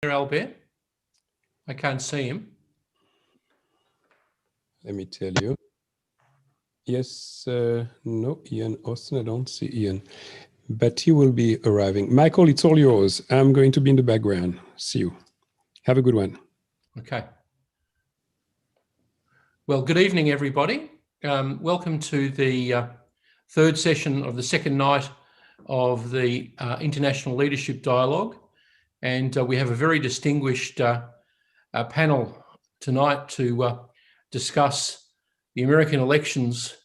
Albert? I can't see him. Let me tell you. Yes, no, Ian Austin, I don't see Ian, but he will be arriving. Michael, it's all yours. I'm going to be in the background. See you. Have a good one. Okay. Well, good evening, everybody. Welcome to the third session of the second night of the International Leadership Dialogue. And we have a very distinguished panel tonight to discuss the American elections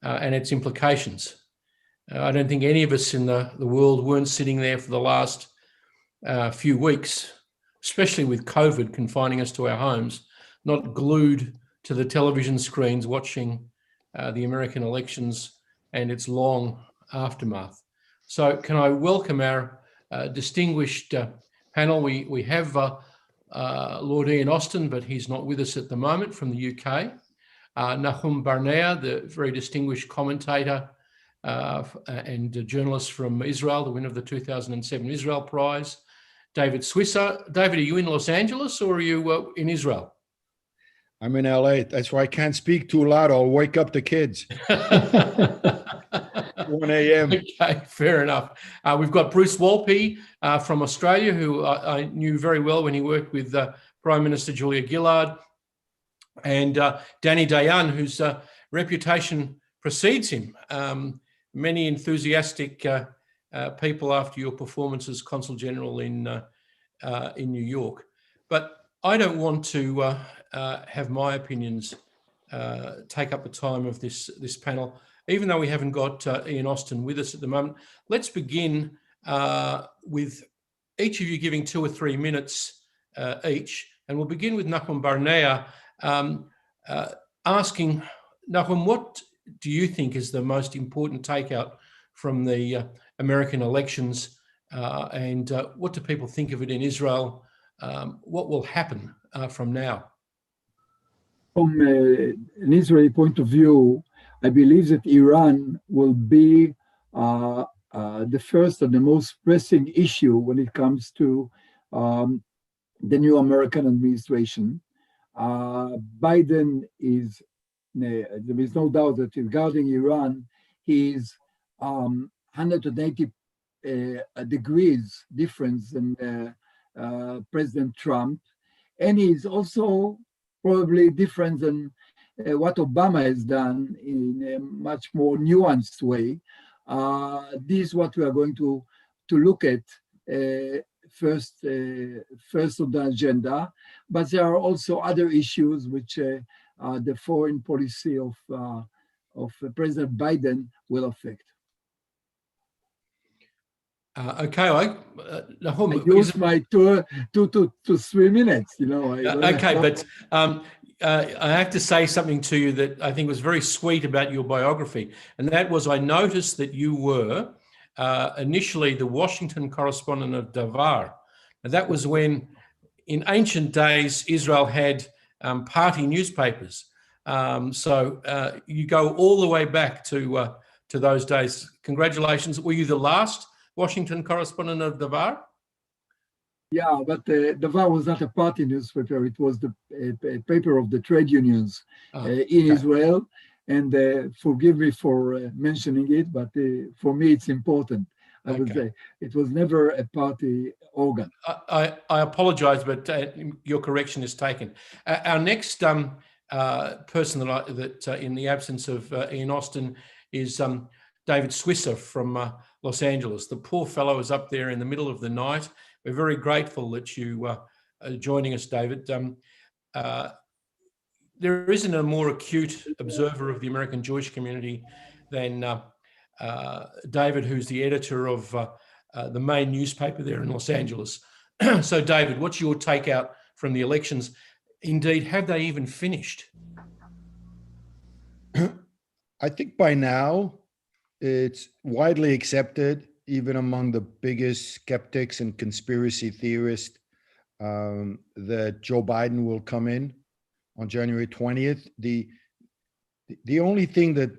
and its implications. I don't think any of us in the world weren't sitting there for the last few weeks, especially with COVID confining us to our homes, not glued to the television screens watching the American elections and its long aftermath. So can I welcome our distinguished panel. We have Lord Ian Austin, but he's not with us at the moment, from the UK. Nahum Barnea, the very distinguished commentator and a journalist from Israel, the winner of the 2007 Israel Prize. David Swisser. David, are you in Los Angeles or are you in Israel? I'm in LA. That's why I can't speak too loud. I'll wake up the kids. 1 a.m. Okay, fair enough. We've got Bruce Wolpe from Australia, who I knew very well when he worked with Prime Minister Julia Gillard, and Danny Dayan, whose reputation precedes him. Many enthusiastic people after your performance as Consul General in New York. But I don't want to have my opinions take up the time of this panel, even though we haven't got Ian Austin with us at the moment. Let's begin with each of you giving 2 or 3 minutes each, and we'll begin with Nahum Barnea, asking, Nahum, what do you think is the most important takeout from the American elections, and what do people think of it in Israel? What will happen from now? From an Israeli point of view, I believe that Iran will be the first and the most pressing issue when it comes to the new American administration. Biden is, there is no doubt that regarding Iran, he is 180 degrees difference than President Trump. And he is also probably different than what Obama has done in a much more nuanced way. This is what we are going to look at first on the agenda. But there are also other issues which the foreign policy of President Biden will affect. Okay, Nahum, I used my 2 to 3 minutes, you know. Okay, but I have to say something to you that I think was very sweet about your biography, and that was I noticed that you were initially the Washington correspondent of Davar. And that was when, in ancient days, Israel had party newspapers. So you go all the way back to those days. Congratulations. Were you the last Washington correspondent of Davar? Yeah, but Davar was not a party newspaper. It was the paper of the trade unions in Israel. And forgive me for mentioning it, but for me, it's important. I would say it was never a party organ. I apologize, but your correction is taken. Our next person that in the absence of Ian Austin is David Swisser from Los Angeles. The poor fellow is up there in the middle of the night. We're very grateful that you are joining us, David. There isn't a more acute observer of the American Jewish community than David, who's the editor of the main newspaper there in Los Angeles. So, David, what's your takeout from the elections? Indeed, have they even finished? I think by now it's widely accepted, even among the biggest skeptics and conspiracy theorists, that Joe Biden will come in on January 20th. The only thing that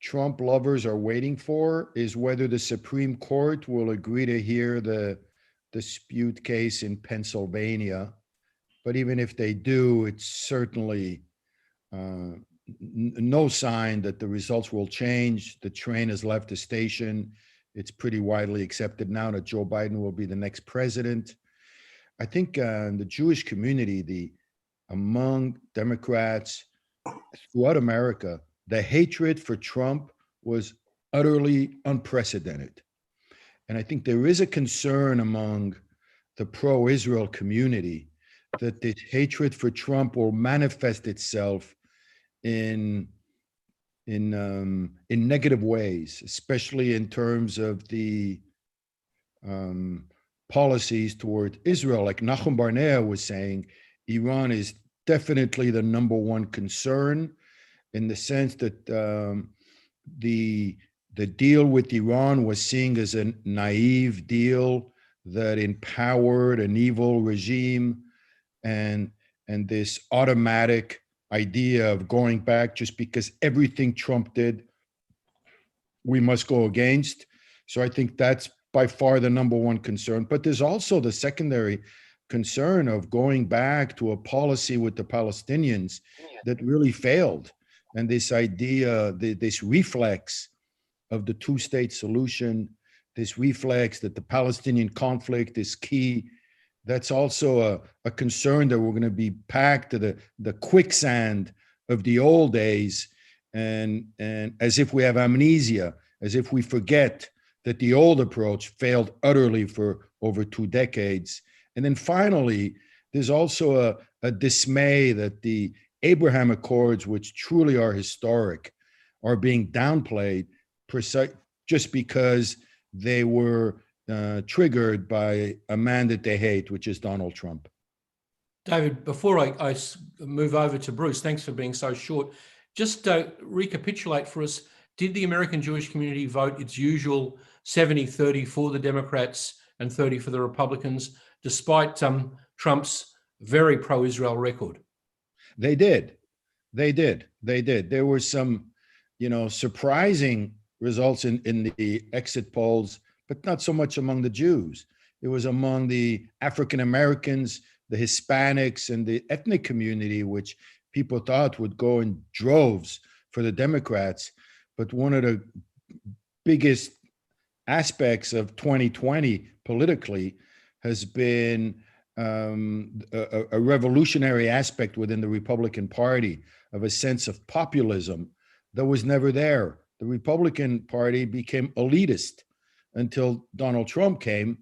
Trump lovers are waiting for is whether the Supreme Court will agree to hear the dispute case in Pennsylvania. But even if they do, it's certainly no sign that the results will change. The train has left the station. It's pretty widely accepted now that Joe Biden will be the next president. I think in the Jewish community, among Democrats throughout America, the hatred for Trump was utterly unprecedented. And I think there is a concern among the pro-Israel community that this hatred for Trump will manifest itself in negative ways, especially in terms of the policies toward Israel. Like Nachum Barnea was saying, Iran is definitely the number one concern, in the sense that the deal with Iran was seen as a naive deal that empowered an evil regime, and this automatic idea of going back just because everything Trump did, we must go against. So I think that's by far the number one concern. But there's also the secondary concern of going back to a policy with the Palestinians that really failed. And this idea, this reflex of the two-state solution, this reflex that the Palestinian conflict is key, that's also a concern that we're going to be packed to the quicksand of the old days, and as if we have amnesia, as if we forget that the old approach failed utterly for over 2 decades. And then finally, there's also a dismay that the Abraham Accords, which truly are historic, are being downplayed just because they were triggered by a man that they hate, which is Donald Trump. David, before I move over to Bruce, thanks for being so short. Just recapitulate for us, did the American Jewish community vote its usual 70-30 for the Democrats and 30 for the Republicans, despite Trump's very pro-Israel record? They did. There were some, surprising results in the exit polls, but not so much among the Jews. It was among the African Americans, the Hispanics, and the ethnic community, which people thought would go in droves for the Democrats. But one of the biggest aspects of 2020 politically has been a revolutionary aspect within the Republican Party of a sense of populism that was never there. The Republican Party became elitist until Donald Trump came.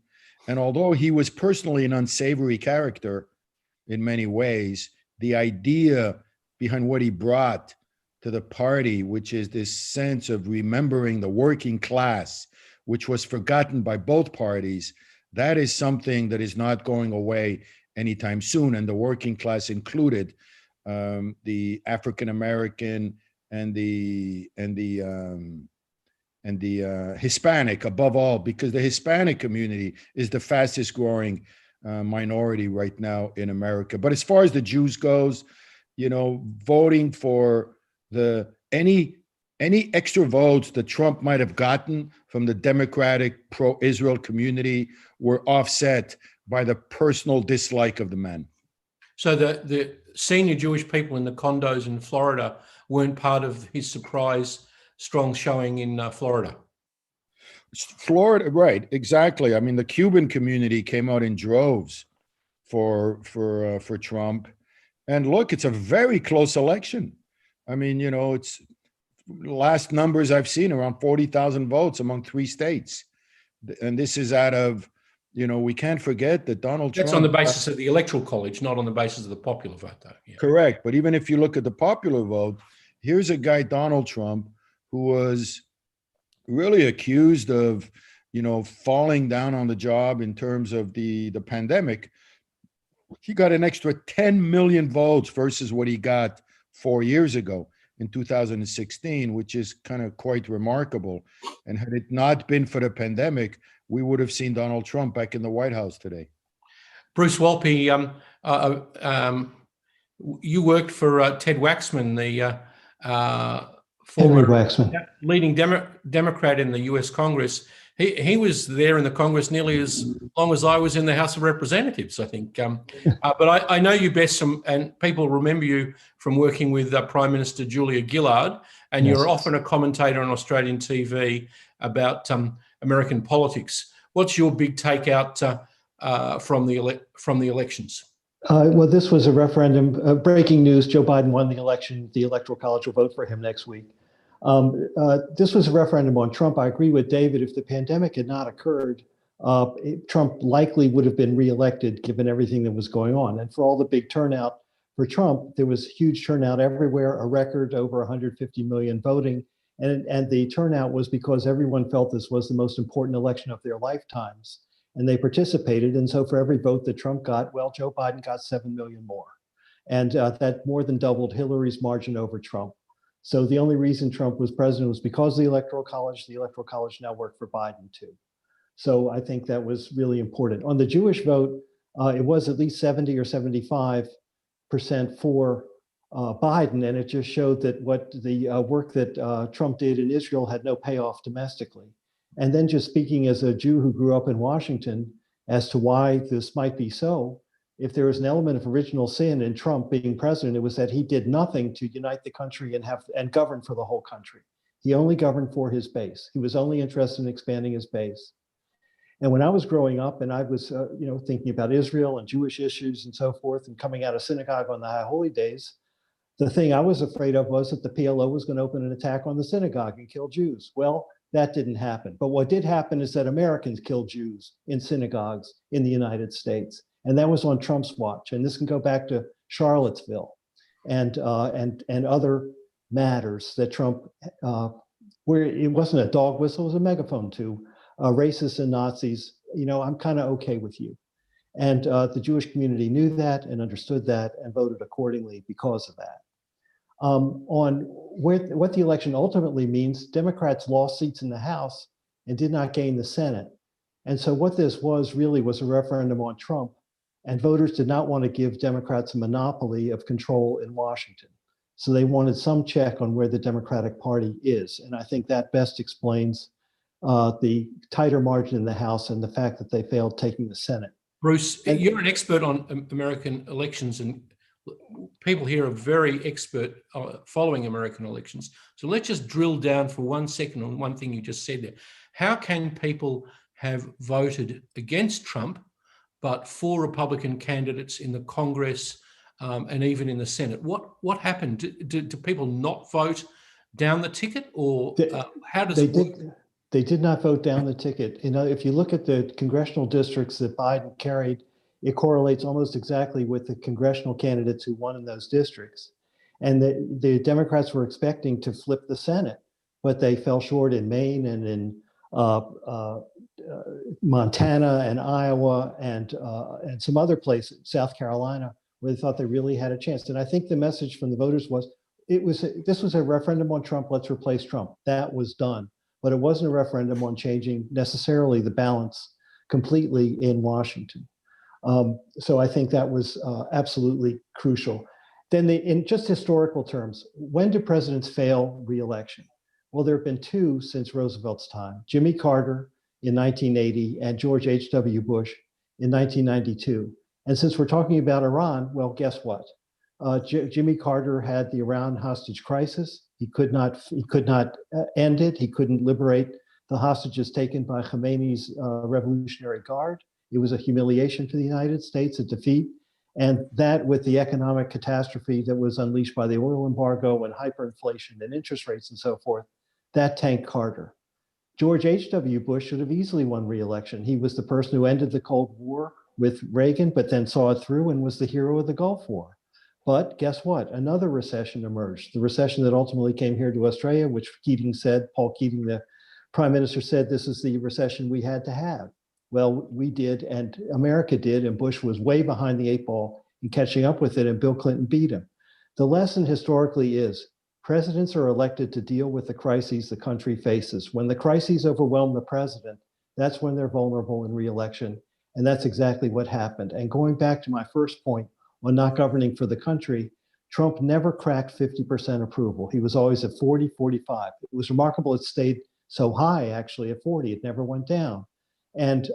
And although he was personally an unsavory character in many ways, the idea behind what he brought to the party, which is this sense of remembering the working class, which was forgotten by both parties, that is something that is not going away anytime soon. And the working class included the African American and the Hispanic, above all, because the Hispanic community is the fastest growing minority right now in America. But as far as the Jews goes, voting for any extra votes that Trump might have gotten from the Democratic pro-Israel community were offset by the personal dislike of the man. So the senior Jewish people in the condos in Florida weren't part of his surprise strong showing in Florida. Florida, right? Exactly. I mean, the Cuban community came out in droves for Trump, and look, it's a very close election. I mean, it's last numbers I've seen around 40,000 votes among 3 states, and this is out of, we can't forget that Donald Trump. That's on the basis of the Electoral College, not on the basis of the popular vote, though. Yeah. Correct, but even if you look at the popular vote, here's a guy, Donald Trump, who was really accused of, falling down on the job in terms of the pandemic. He got an extra 10 million votes versus what he got 4 years ago in 2016, which is kind of quite remarkable. And had it not been for the pandemic, we would have seen Donald Trump back in the White House today. Bruce Wolpe, you worked for Ted Waxman, the former leading Democrat in the US Congress. He was there in the Congress nearly as long as I was in the House of Representatives, I think. But I know you best and people remember you from working with Prime Minister Julia Gillard, and you're often a commentator on Australian TV about American politics. What's your big takeout from the elections? Well, this was a referendum. Breaking news: Joe Biden won the election. The Electoral College will vote for him next week. This was a referendum on Trump. I agree with David. If the pandemic had not occurred, Trump likely would have been reelected given everything that was going on. And for all the big turnout for Trump, there was huge turnout everywhere, a record over 150 million voting. And the turnout was because everyone felt this was the most important election of their lifetimes. And they participated. And so for every vote that Trump got, well, Joe Biden got 7 million more. And that more than doubled Hillary's margin over Trump. So the only reason Trump was president was because of the Electoral College. The Electoral College now worked for Biden too. So I think that was really important. On the Jewish vote, it was at least 70 or 75% for Biden. And it just showed that what the work that Trump did in Israel had no payoff domestically. And then just speaking as a Jew who grew up in Washington as to why this might be so, if there was an element of original sin in Trump being president, it was that he did nothing to unite the country and govern for the whole country. He only governed for his base. He was only interested in expanding his base. And when I was growing up and I was thinking about Israel and Jewish issues and so forth and coming out of synagogue on the High Holy Days, the thing I was afraid of was that the PLO was going to open an attack on the synagogue and kill Jews. Well, that didn't happen. But what did happen is that Americans killed Jews in synagogues in the United States. And that was on Trump's watch. And this can go back to Charlottesville and other matters that Trump, where it wasn't a dog whistle, it was a megaphone to racists and Nazis. I'm kind of okay with you. And the Jewish community knew that and understood that and voted accordingly because of that. On what the election ultimately means, Democrats lost seats in the House and did not gain the Senate. And so what this was really was a referendum on Trump, and voters did not want to give Democrats a monopoly of control in Washington. So they wanted some check on where the Democratic Party is. And I think that best explains the tighter margin in the House and the fact that they failed taking the Senate. Bruce, you're an expert on American elections, and people here are very expert following American elections. So let's just drill down for 1 second on one thing you just said there. How can people have voted against Trump, but for Republican candidates in the Congress and even in the Senate? What happened? Do people not vote down the ticket, or how does it work? They did not vote down the ticket. If you look at the congressional districts that Biden carried, it correlates almost exactly with the congressional candidates who won in those districts. And the Democrats were expecting to flip the Senate, but they fell short in Maine and in Montana and Iowa and some other places, South Carolina, where they thought they really had a chance. And I think the message from the voters was, this was a referendum on Trump, let's replace Trump. That was done. But it wasn't a referendum on changing necessarily the balance completely in Washington. So I think that was absolutely crucial. Then in just historical terms, when do presidents fail re-election? Well, there have been two since Roosevelt's time: Jimmy Carter in 1980 and George H.W. Bush in 1992. And since we're talking about Iran, well, guess what? Jimmy Carter had the Iran hostage crisis. He could not end it. He couldn't liberate the hostages taken by Khomeini's Revolutionary Guard. It was a humiliation for the United States, a defeat. And that, with the economic catastrophe that was unleashed by the oil embargo and hyperinflation and interest rates and so forth, that tanked Carter. George H.W. Bush should have easily won re-election. He was the person who ended the Cold War with Reagan, but then saw it through and was the hero of the Gulf War. But guess what? Another recession emerged, the recession that ultimately came here to Australia, which Paul Keating, the prime minister, said this is the recession we had to have. Well, we did, and America did, and Bush was way behind the 8 ball in catching up with it, and Bill Clinton beat him. The lesson historically is presidents are elected to deal with the crises the country faces. When the crises overwhelm the president, that's when they're vulnerable in re-election, and that's exactly what happened. And going back to my first point on not governing for the country, Trump never cracked 50% approval. He was always at 40, 45. It was remarkable it stayed so high, actually, at 40. It never went down. And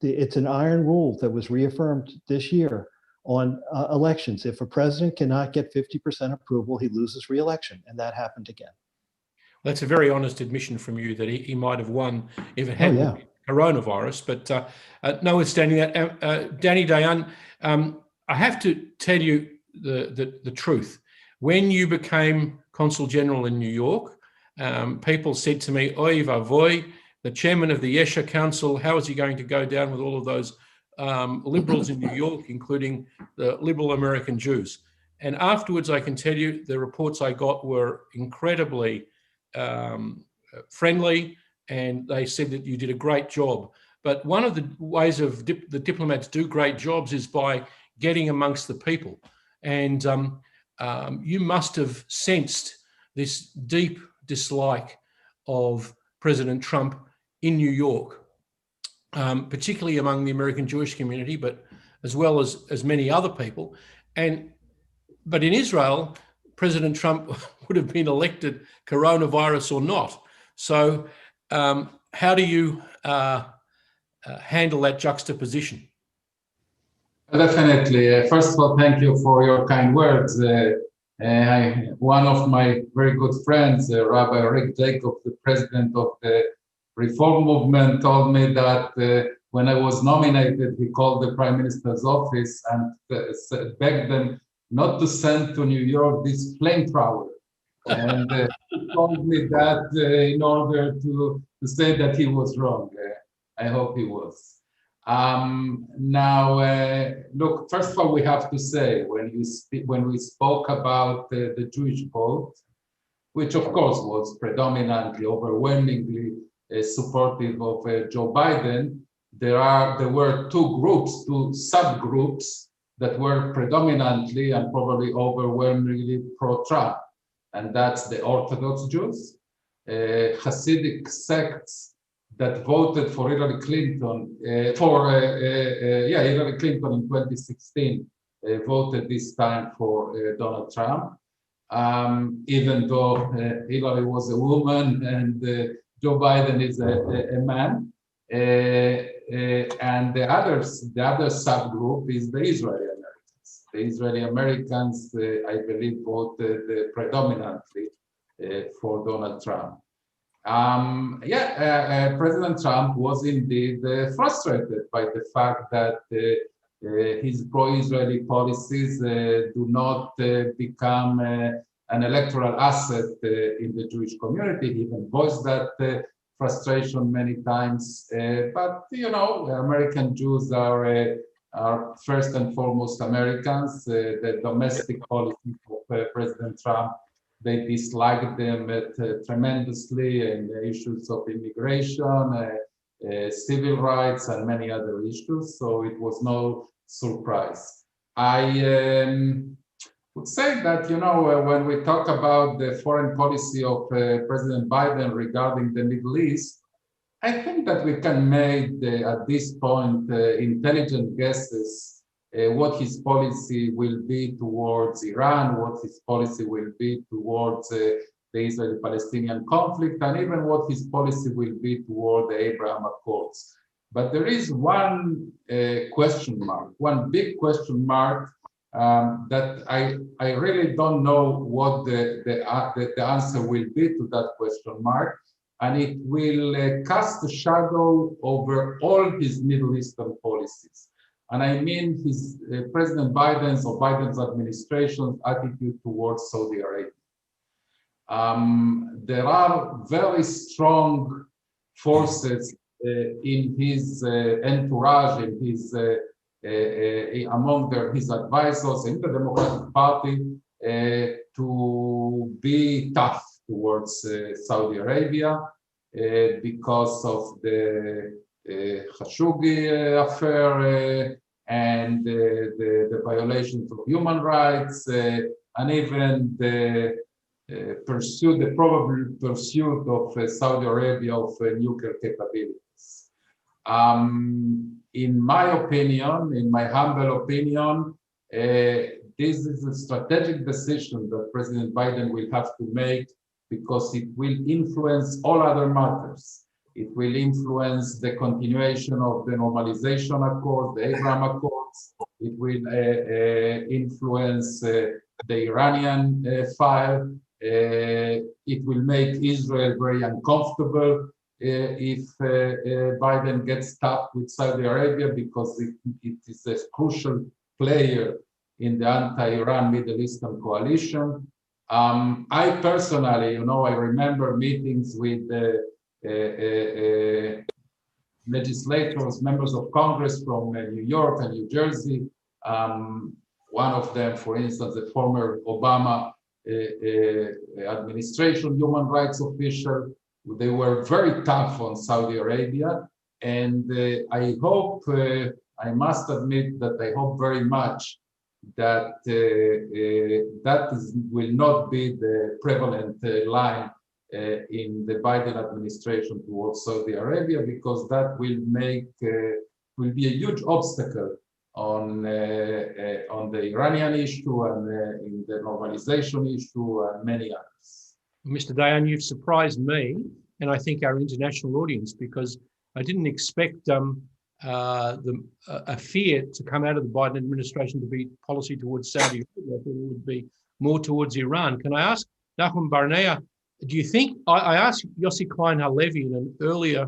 it's an iron rule that was reaffirmed this year on elections. If a president cannot get 50% approval, he loses re-election, and that happened again. That's a very honest admission from you that he might have won if it hadn't been coronavirus. But notwithstanding that, Danny Dayan, I have to tell you the truth. When you became Consul General in New York, people said to me, "Oy vavoy, the chairman of the Yesha Council, how is he going to go down with all of those liberals in New York, including the liberal American Jews?" And afterwards, I can tell you the reports I got were incredibly friendly, and they said that you did a great job. But one of the ways of the diplomats do great jobs is by getting amongst the people. And you must have sensed this deep dislike of President Trump in New York, particularly among the American Jewish community, but as well as many other people. But in Israel, President Trump would have been elected, coronavirus or not. So how do you handle that juxtaposition? Definitely. First of all, thank you for your kind words. One of my very good friends, Rabbi Rick Jacob, the president of the Reform Movement, told me that when I was nominated, he called the Prime Minister's office and begged them not to send to New York this flamethrower. And he told me that in order to say that he was wrong. I hope he was. Now, look, first of all, we have to say, when we spoke about the Jewish vote, which of course was predominantly, overwhelmingly supportive of Joe Biden, there were two subgroups that were predominantly and probably overwhelmingly pro-Trump, and that's the Orthodox Jews, Hasidic sects that voted for Hillary Clinton, Hillary Clinton in 2016, voted this time for Donald Trump, even though Hillary was a woman and Joe Biden is a man. And the other subgroup is the Israeli Americans. The Israeli Americans, I believe, voted predominantly for Donald Trump. President Trump was indeed frustrated by the fact that his pro-Israeli policies do not become an electoral asset in the Jewish community. He even voiced that frustration many times. But you know, American Jews are first and foremost Americans. The domestic policy of President Trump, they disliked them tremendously in issues of immigration, civil rights, and many other issues. So it was no surprise. I would say that, you know, when we talk about the foreign policy of President Biden regarding the Middle East, I think that we can make at this point intelligent guesses what his policy will be towards Iran, what his policy will be towards the Israeli-Palestinian conflict, and even what his policy will be toward the Abraham Accords. But there is one question mark, one big question mark that I really don't know what the answer will be to that question mark, and it will cast a shadow over all his Middle Eastern policies. And I mean his President Biden's or Biden's administration's attitude towards Saudi Arabia. There are very strong forces in his entourage, in his among his advisors in the Democratic Party to be tough towards Saudi Arabia because of the Khashoggi affair and the violations of human rights and even the probable pursuit of Saudi Arabia of nuclear capabilities. In my opinion, in my humble opinion, this is a strategic decision that President Biden will have to make because it will influence all other matters. It will influence the continuation of the normalization accord, the Abraham Accords. It will influence the Iranian file. It will make Israel very uncomfortable if Biden gets stuck with Saudi Arabia, because it is a crucial player in the anti-Iran Middle Eastern coalition. I personally, I remember meetings with legislators, members of Congress from New York and New Jersey. One of them, for instance, the former Obama administration human rights official. They were very tough on Saudi Arabia. And I hope, I must admit that I hope very much that will not be the prevalent line in the Biden administration towards Saudi Arabia, because that will be a huge obstacle on the Iranian issue and in the normalization issue and many others. Mr. Dayan, you've surprised me, and I think our international audience, because I didn't expect a fear to come out of the Biden administration to be policy towards Saudi Arabia. I thought it would be more towards Iran. Can I ask Nachum Barnea, do you think, I asked Yossi Klein Halevi in an earlier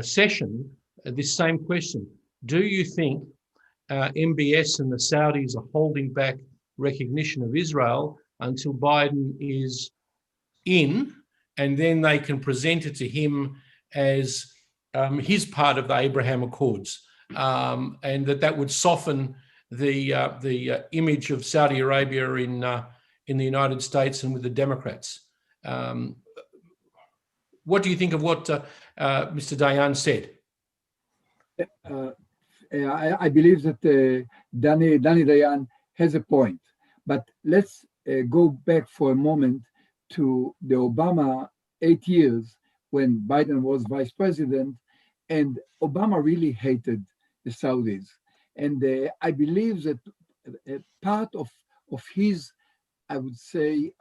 session this same question, do you think MBS and the Saudis are holding back recognition of Israel until Biden is in, and then they can present it to him as his part of the Abraham Accords, and that would soften the image of Saudi Arabia in the United States and with the Democrats? What do you think of what Mr. Dayan said? I believe that Danny Dayan has a point, but let's go back for a moment to the Obama 8 years when Biden was vice president, and Obama really hated the Saudis. And I believe that part of his, I would say,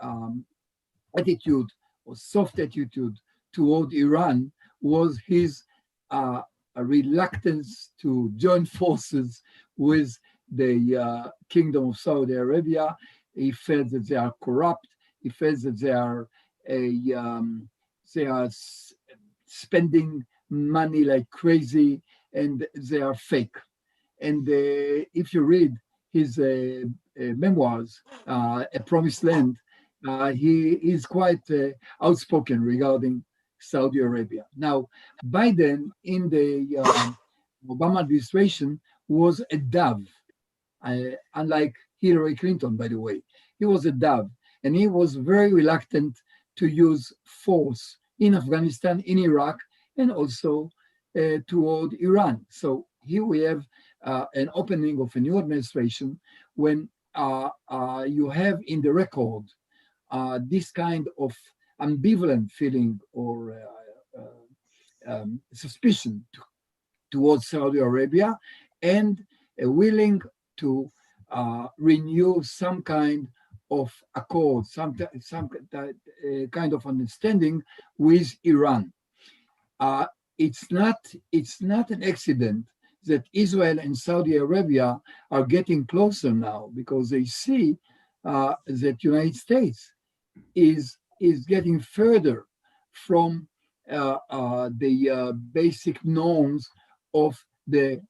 attitude or soft attitude toward Iran was his a reluctance to join forces with the Kingdom of Saudi Arabia. He felt that they are corrupt. He felt that they are spending money like crazy, and they are fake. And if you read his memoirs, A Promised Land, he is quite outspoken regarding Saudi Arabia. Now, Biden in the Obama administration was a dove, unlike Hillary Clinton, by the way. He was a dove, and he was very reluctant to use force in Afghanistan, in Iraq, and also toward Iran. So here we have an opening of a new administration when you have in the record this kind of ambivalent feeling or suspicion towards Saudi Arabia, and willing to renew some kind of accord, some kind of understanding with Iran. It's not an accident that Israel and Saudi Arabia are getting closer now, because they see that United States is getting further from the basic norms of the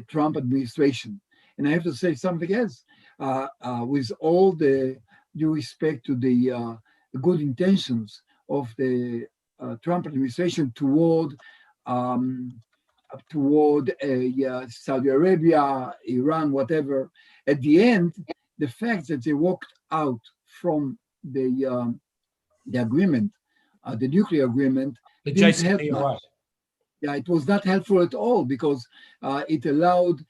Trump administration. And I have to say something else. With all the due respect to the good intentions of the Trump administration toward Saudi Arabia, Iran, whatever, at the end, the fact that they walked out from the agreement, the nuclear agreement, The didn't help JCPOA. much. Yeah, it was not helpful at all, because it allowed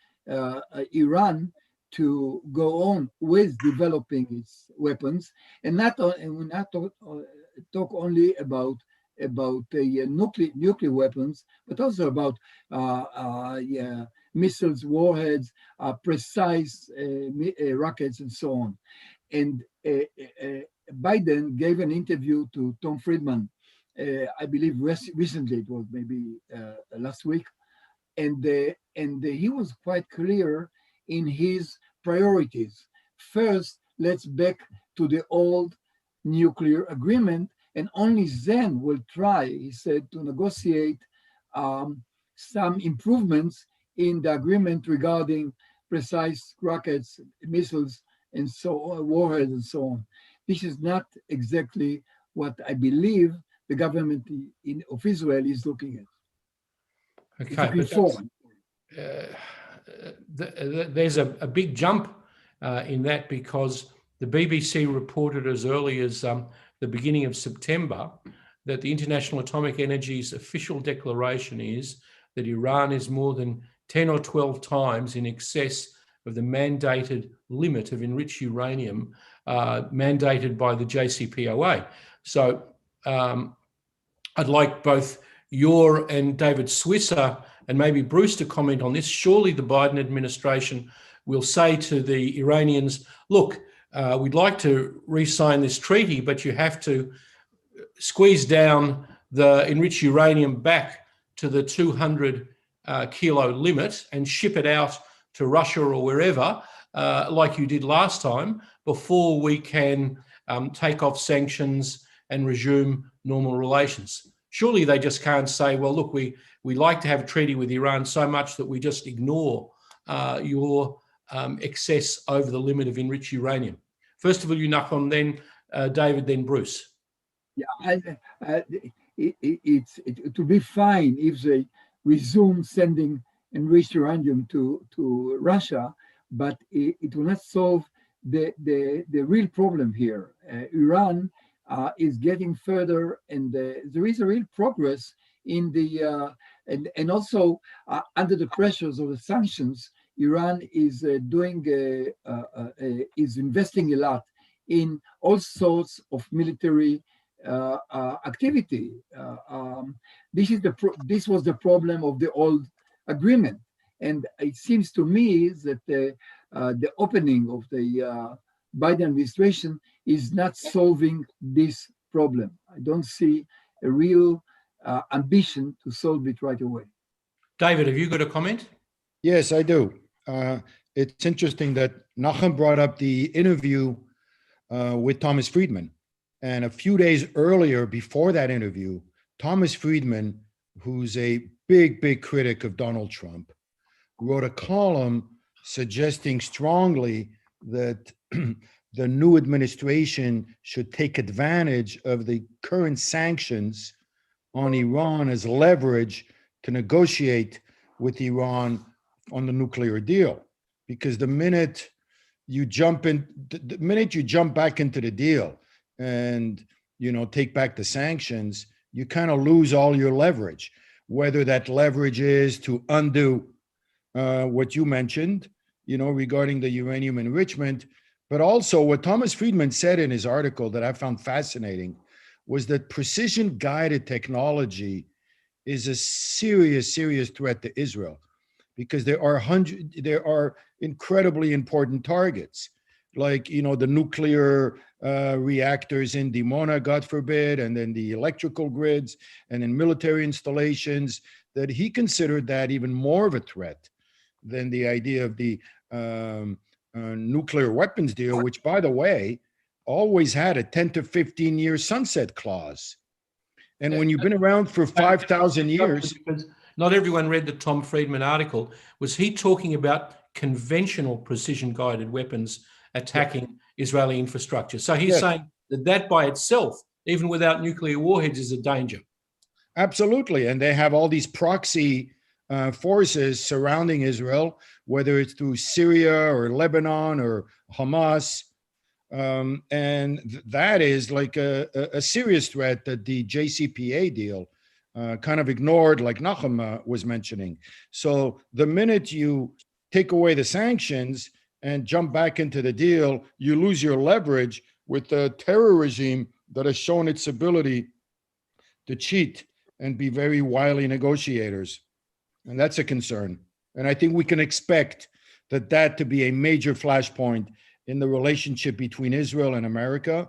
Iran to go on with developing its weapons, and not talk only about nuclear weapons, but also about missiles, warheads, precise rockets, and so on. Biden gave an interview to Tom Friedman, I believe recently, it was maybe last week, and he was quite clear in his priorities. First, let's back to the old nuclear agreement, and only then we'll try, he said, to negotiate some improvements in the agreement regarding precise rockets, missiles, and so on, warheads, and so on. This is not exactly what I believe the government of Israel is looking at. Okay, but there's a big jump in that, because the BBC reported as early as the beginning of September that the International Atomic Energy's official declaration is that Iran is more than 10 or 12 times in excess of the mandated limit of enriched uranium mandated by the JCPOA. So I'd like both your and David Swisser and maybe Bruce to comment on this. Surely the Biden administration will say to the Iranians, look, we'd like to re-sign this treaty, but you have to squeeze down the enriched uranium back to the 200 kilo limit and ship it out to Russia or wherever, like you did last time, before we can take off sanctions and resume normal relations. Surely they just can't say, well, look, we like to have a treaty with Iran so much that we just ignore your excess over the limit of enriched uranium. First of all, you, Nachum, then David, then Bruce. Yeah, it would be fine if they resume sending enriched uranium to Russia, but it will not solve the real problem here. Iran is getting further, and there is a real progress in the and also under the pressures of the sanctions. Iran is is investing a lot in all sorts of military activity. This was the problem of the old agreement, and it seems to me that the opening of the Biden administration is not solving this problem. I don't see a real ambition to solve it right away. David, have you got a comment? Yes, I do. It's interesting that Nachum brought up the interview with Thomas Friedman. And a few days earlier, before that interview, Thomas Friedman, who's a big critic of Donald Trump, wrote a column suggesting strongly that the new administration should take advantage of the current sanctions on Iran as leverage to negotiate with Iran on the nuclear deal. Because the minute you jump back into the deal and take back the sanctions, you kind of lose all your leverage. Whether that leverage is to undo what you mentioned, regarding the uranium enrichment, but also what Thomas Friedman said in his article that I found fascinating was that precision-guided technology is a serious threat to Israel, because there are incredibly important targets, like the nuclear reactors in Dimona, God forbid, and then the electrical grids, and in military installations, that he considered that even more of a threat than the idea of the nuclear weapons deal, which, by the way, always had a 10 to 15 year sunset clause. And when you've been around for 5,000 years... Because not everyone read the Tom Friedman article. Was he talking about conventional precision-guided weapons attacking Israeli infrastructure? So he's saying that by itself, even without nuclear warheads, is a danger. Absolutely. And they have all these proxy forces surrounding Israel, whether it's through Syria or Lebanon or Hamas. And that is like a serious threat that the JCPOA deal kind of ignored, like Nachum was mentioning. So the minute you take away the sanctions and jump back into the deal, you lose your leverage with the terror regime that has shown its ability to cheat and be very wily negotiators. And that's a concern. And I think we can expect that to be a major flashpoint in the relationship between Israel and America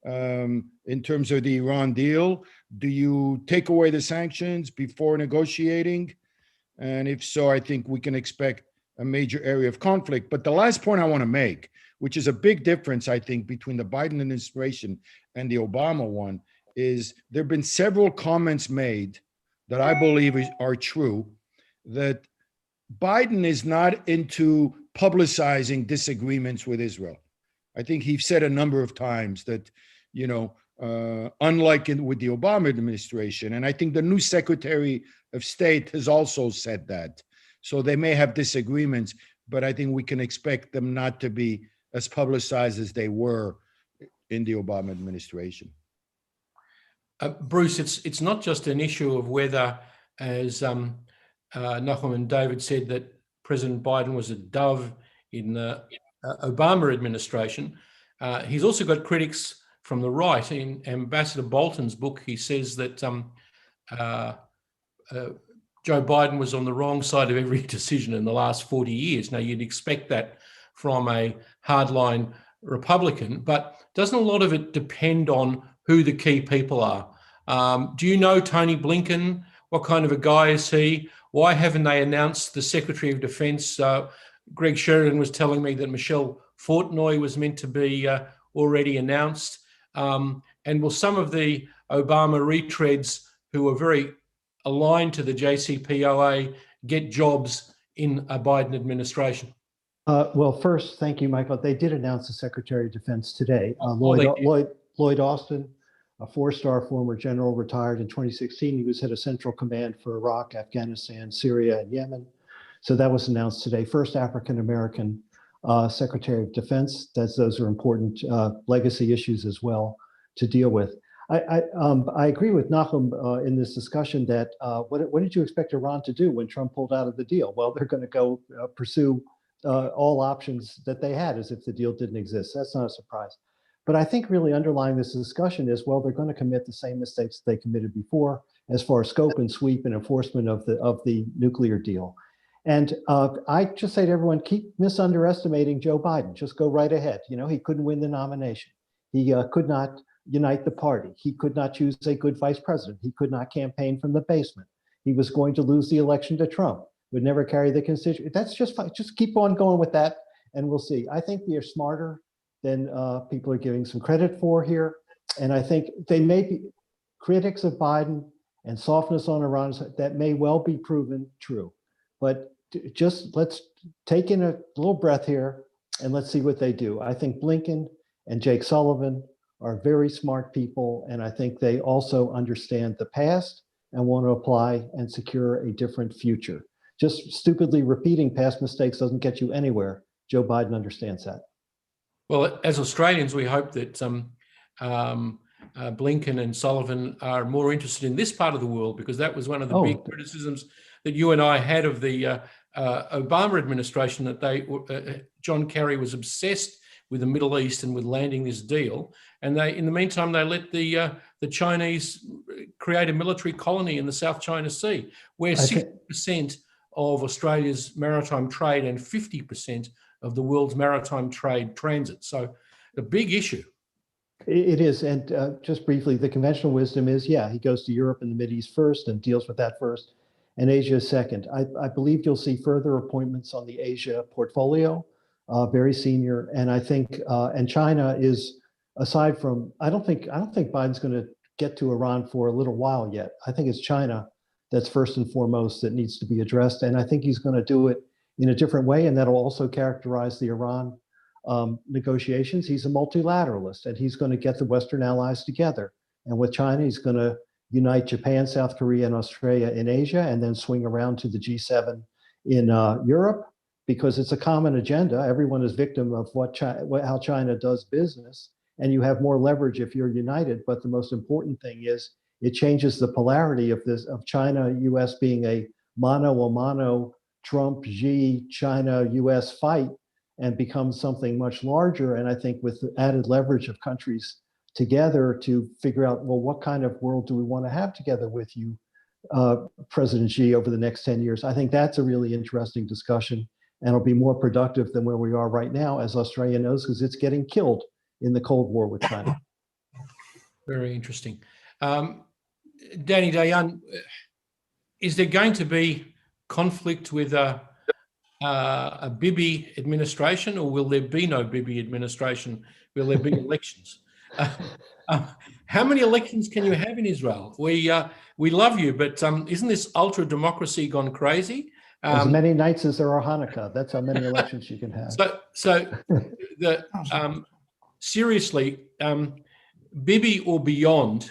in terms of the Iran deal? Do you take away the sanctions before negotiating? And if so, I think we can expect a major area of conflict. But the last point I want to make, which is a big difference, I think, between the Biden administration and the Obama one, is there have been several comments made that I believe are true, that Biden is not into publicizing disagreements with Israel. I think he said a number of times that, unlike with the Obama administration, and I think the new Secretary of State has also said that. So they may have disagreements, but I think we can expect them not to be as publicized as they were in the Obama administration. Bruce, it's not just an issue of whether, as Nahum and David said, that President Biden was a dove in the Obama administration. He's also got critics from the right. In Ambassador Bolton's book, he says that Joe Biden was on the wrong side of every decision in the last 40 years. Now, you'd expect that from a hardline Republican, but doesn't a lot of it depend on who the key people are? Do you know Tony Blinken? What kind of a guy is he? Why haven't they announced the Secretary of Defense? Greg Sheridan was telling me that Michelle Fourtnoy was meant to be already announced. And will some of the Obama retreads who are very aligned to the JCPOA get jobs in a Biden administration? Well, first, thank you, Michael. They did announce the Secretary of Defense today. Lloyd Austin, a four-star former general, retired in 2016. He was head of Central Command for Iraq, Afghanistan, Syria, and Yemen. So that was announced today. First African-American Secretary of Defense. Those are important legacy issues as well to deal with. I agree with Nahum in this discussion that what did you expect Iran to do when Trump pulled out of the deal? Well, they're going to go pursue all options that they had as if the deal didn't exist. That's not a surprise. But I think really underlying this discussion is, well, they're going to commit the same mistakes they committed before as far as scope and sweep and enforcement of the nuclear deal. And I just say to everyone, keep misunderestimating Joe Biden. Just go right ahead. He couldn't win the nomination. He could not unite the party. He could not choose a good vice president. He could not campaign from the basement. He was going to lose the election to Trump, would never carry the constituency. That's just fine. Just keep on going with that, and we'll see. I think we are smarter than people are giving some credit for here. And I think they may be critics of Biden and softness on Iran, that may well be proven true. But just let's take in a little breath here and let's see what they do. I think Blinken and Jake Sullivan are very smart people, and I think they also understand the past and want to apply and secure a different future. Just stupidly repeating past mistakes doesn't get you anywhere. Joe Biden understands that. Well, as Australians, we hope that Blinken and Sullivan are more interested in this part of the world, because that was one of the big criticisms that you and I had of the Obama administration, that John Kerry was obsessed with the Middle East and with landing this deal. And in the meantime, they let the Chinese create a military colony in the South China Sea, where 60% of Australia's maritime trade and 50% of the world's maritime trade transit. So a big issue. It is. And just briefly, the conventional wisdom is, he goes to Europe and the Mideast first and deals with that first, and Asia second. I believe you'll see further appointments on the Asia portfolio, very senior. And I think, and China is, aside from, I don't think Biden's going to get to Iran for a little while yet. I think it's China that's first and foremost that needs to be addressed. And I think he's going to do it in a different way, and that'll also characterize the Iran negotiations. He's a multilateralist, and he's going to get the Western allies together. And with China, he's going to unite Japan, South Korea, and Australia in Asia, and then swing around to the G7 in Europe, because it's a common agenda. Everyone is victim of how China does business, and you have more leverage if you're united. But the most important thing is it changes the polarity of China, U.S. being a mano Trump, Xi, China, U.S. fight, and becomes something much larger. And I think with the added leverage of countries together to figure out, well, what kind of world do we want to have together with you, President Xi, over the next 10 years? I think that's a really interesting discussion. and it'll be more productive than where we are right now, as Australia knows, because it's getting killed in the Cold War with China. Very interesting. Danny Dayan, is there going to be conflict with a Bibi administration, or will there be no Bibi administration? Will there be elections? How many elections can you have in Israel? We love you, but isn't this ultra democracy gone crazy? As many nights as there are Hanukkah. That's how many elections you can have. Seriously, Bibi or beyond,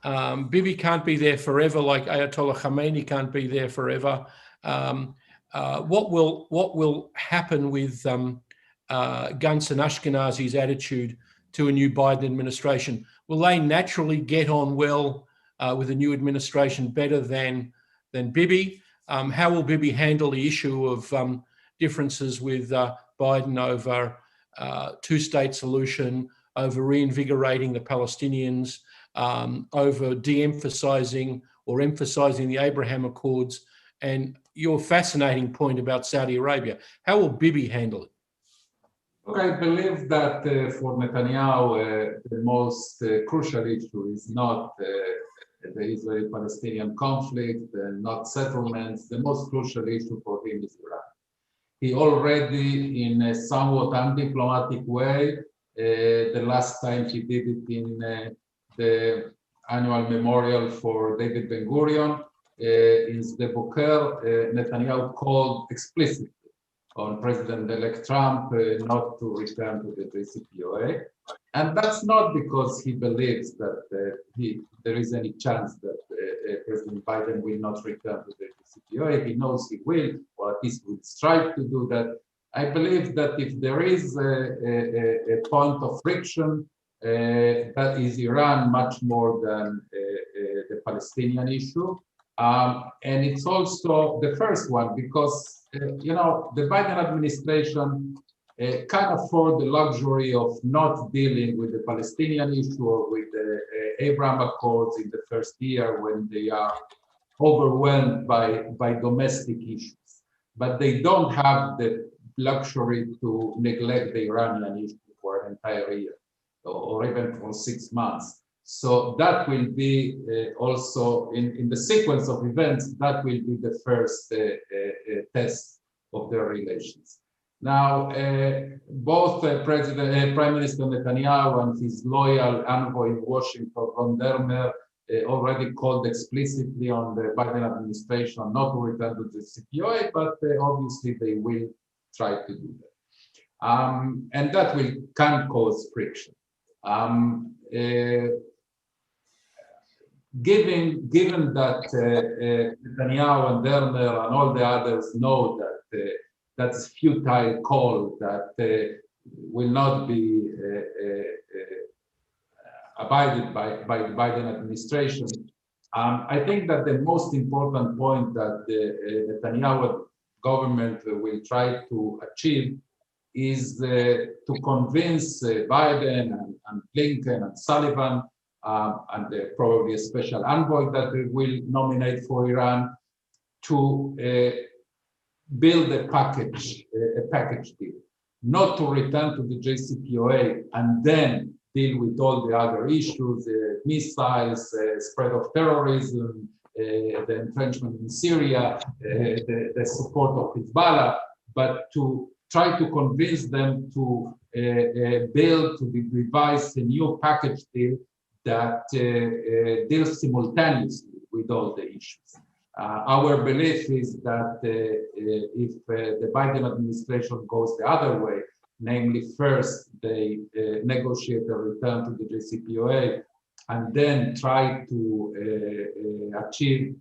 Bibi can't be there forever, like Ayatollah Khamenei can't be there forever. What will happen with Gantz and Ashkenazi's attitude to a new Biden administration? Will they naturally get on well with a new administration better than Bibi? How will Bibi handle the issue of differences with Biden over two-state solution, over reinvigorating the Palestinians, over de-emphasizing or emphasizing the Abraham Accords, and your fascinating point about Saudi Arabia? How will Bibi handle it? Look, I believe that for Netanyahu, the most crucial issue is not the Israeli-Palestinian conflict, not settlements. The most crucial issue for him is Iran. He already, in a somewhat undiplomatic way, the last time he did it in the annual memorial for David Ben-Gurion in Sde Boker, Netanyahu called explicitly on President-elect Trump not to return to the JCPOA. And that's not because he believes that there is any chance that President Biden will not return to the JCPOA. He knows he will, or at least will strive to do that. I believe that if there is a point of friction, that is Iran much more than the Palestinian issue. And it's also the first one because, the Biden administration can't afford the luxury of not dealing with the Palestinian issue or with the Abraham Accords in the first year when they are overwhelmed by domestic issues. But they don't have the luxury to neglect the Iranian issue for an entire year or even for 6 months. So that will be also in the sequence of events, that will be the first test of their relations. Now, both Prime Minister Netanyahu and his loyal envoy in Washington, Ron Dermer, already called explicitly on the Biden administration not to return to the CPOA, but obviously they will try to do that. And that can cause friction. Given that Netanyahu and Dermer and all the others know that that's a futile call that will not be abided by the Biden administration, I think that the most important point that the Netanyahu government will try to achieve is to convince Biden and Blinken and Sullivan and probably a special envoy that they will nominate for Iran to build a package deal, not to return to the JCPOA and then deal with all the other issues, missiles, spread of terrorism, the entrenchment in Syria, the support of Hezbollah, but to try to convince them to devise a new package deal that deals simultaneously with all the issues. Our belief is that if the Biden administration goes the other way, namely first they negotiate a return to the JCPOA and then try to achieve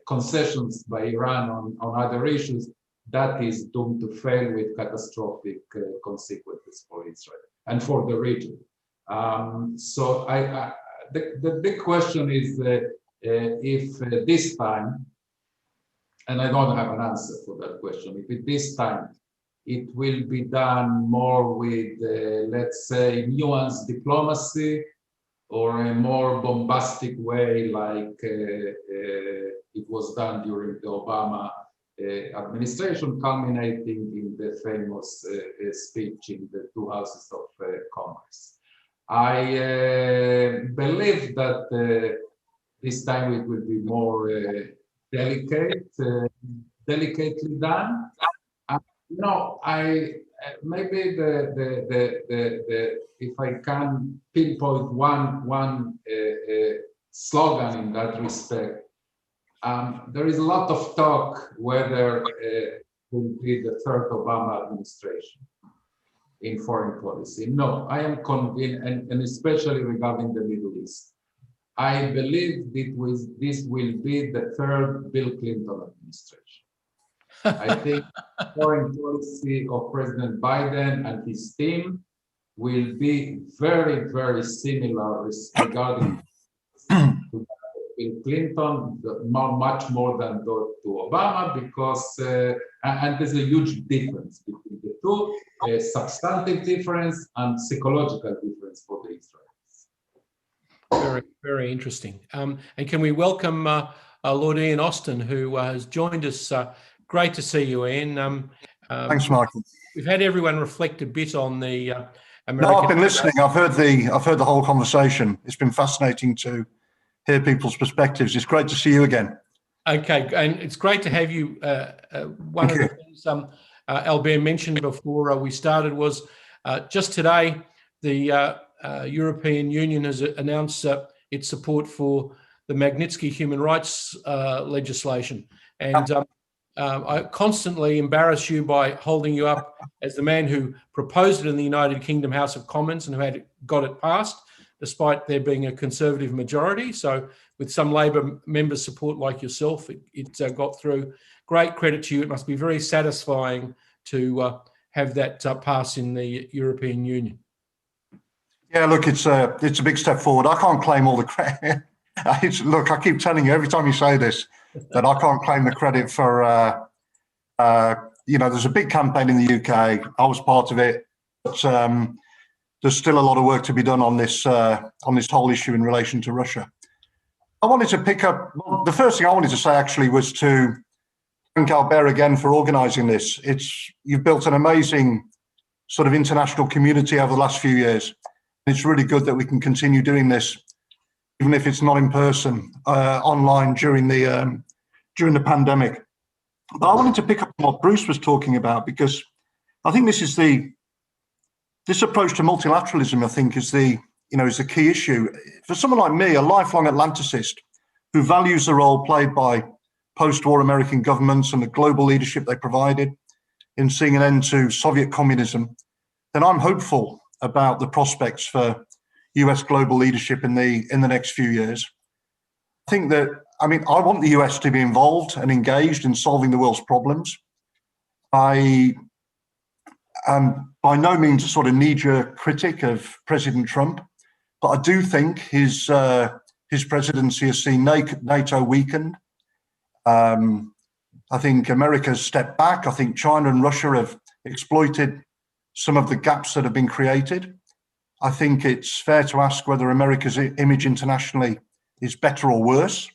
concessions by Iran on other issues, that is doomed to fail with catastrophic consequences for Israel and for the region. So the big question is if this time, and I don't have an answer for that question, if this time it will be done more with, let's say, nuanced diplomacy or a more bombastic way like it was done during the Obama administration, culminating in the famous speech in the two houses of Congress. I believe that this time it will be more delicately done. No, maybe if I can pinpoint one slogan in that respect, there is a lot of talk whether it will be the third Obama administration in foreign policy. No, I am convinced, and especially regarding the Middle East, I believe this will be the third Bill Clinton administration. I think foreign policy of President Biden and his team will be very, very similar regarding to Bill Clinton, much more than to Obama, because and there's a huge difference between the two, a substantive difference and psychological difference for the Israelis. Very, very interesting. And can we welcome Lord Ian Austin, who has joined us. Great to see you, Ian. Thanks, Michael. We've had everyone reflect a bit on the American. No, I've been listening. I've heard the whole conversation. It's been fascinating to hear people's perspectives. It's great to see you again. Okay, and it's great to have you. One of the things Albert mentioned before we started was just today the European Union has announced its support for the Magnitsky human rights legislation, and I constantly embarrass you by holding you up as the man who proposed it in the United Kingdom House of Commons and who had got it passed, despite there being a Conservative majority. So with some Labor members' support like yourself, it got through. Great credit to you. It must be very satisfying to have that pass in the European Union. Yeah, look, it's a big step forward. I can't claim all the credit. Look, I keep telling you every time you say this that I can't claim the credit for, there's a big campaign in the UK. I was part of it, but there's still a lot of work to be done on this whole issue in relation to Russia. I wanted to pick up, the first thing I wanted to say actually was to thank Albert again for organising this. You've built an amazing sort of international community over the last few years. It's really good that we can continue doing this, even if it's not in person, online during the pandemic. But I wanted to pick up on what Bruce was talking about, because I think this approach to multilateralism, I think, is the key issue. For someone like me, a lifelong Atlanticist who values the role played by post-war American governments and the global leadership they provided in seeing an end to Soviet communism, then I'm hopeful about the prospects for US global leadership in the next few years. I think that, I want the US to be involved and engaged in solving the world's problems. I am by no means a sort of knee-jerk critic of President Trump, but I do think his presidency has seen NATO weakened. I think America's stepped back. I think China and Russia have exploited some of the gaps that have been created. I think it's fair to ask whether America's image internationally is better or worse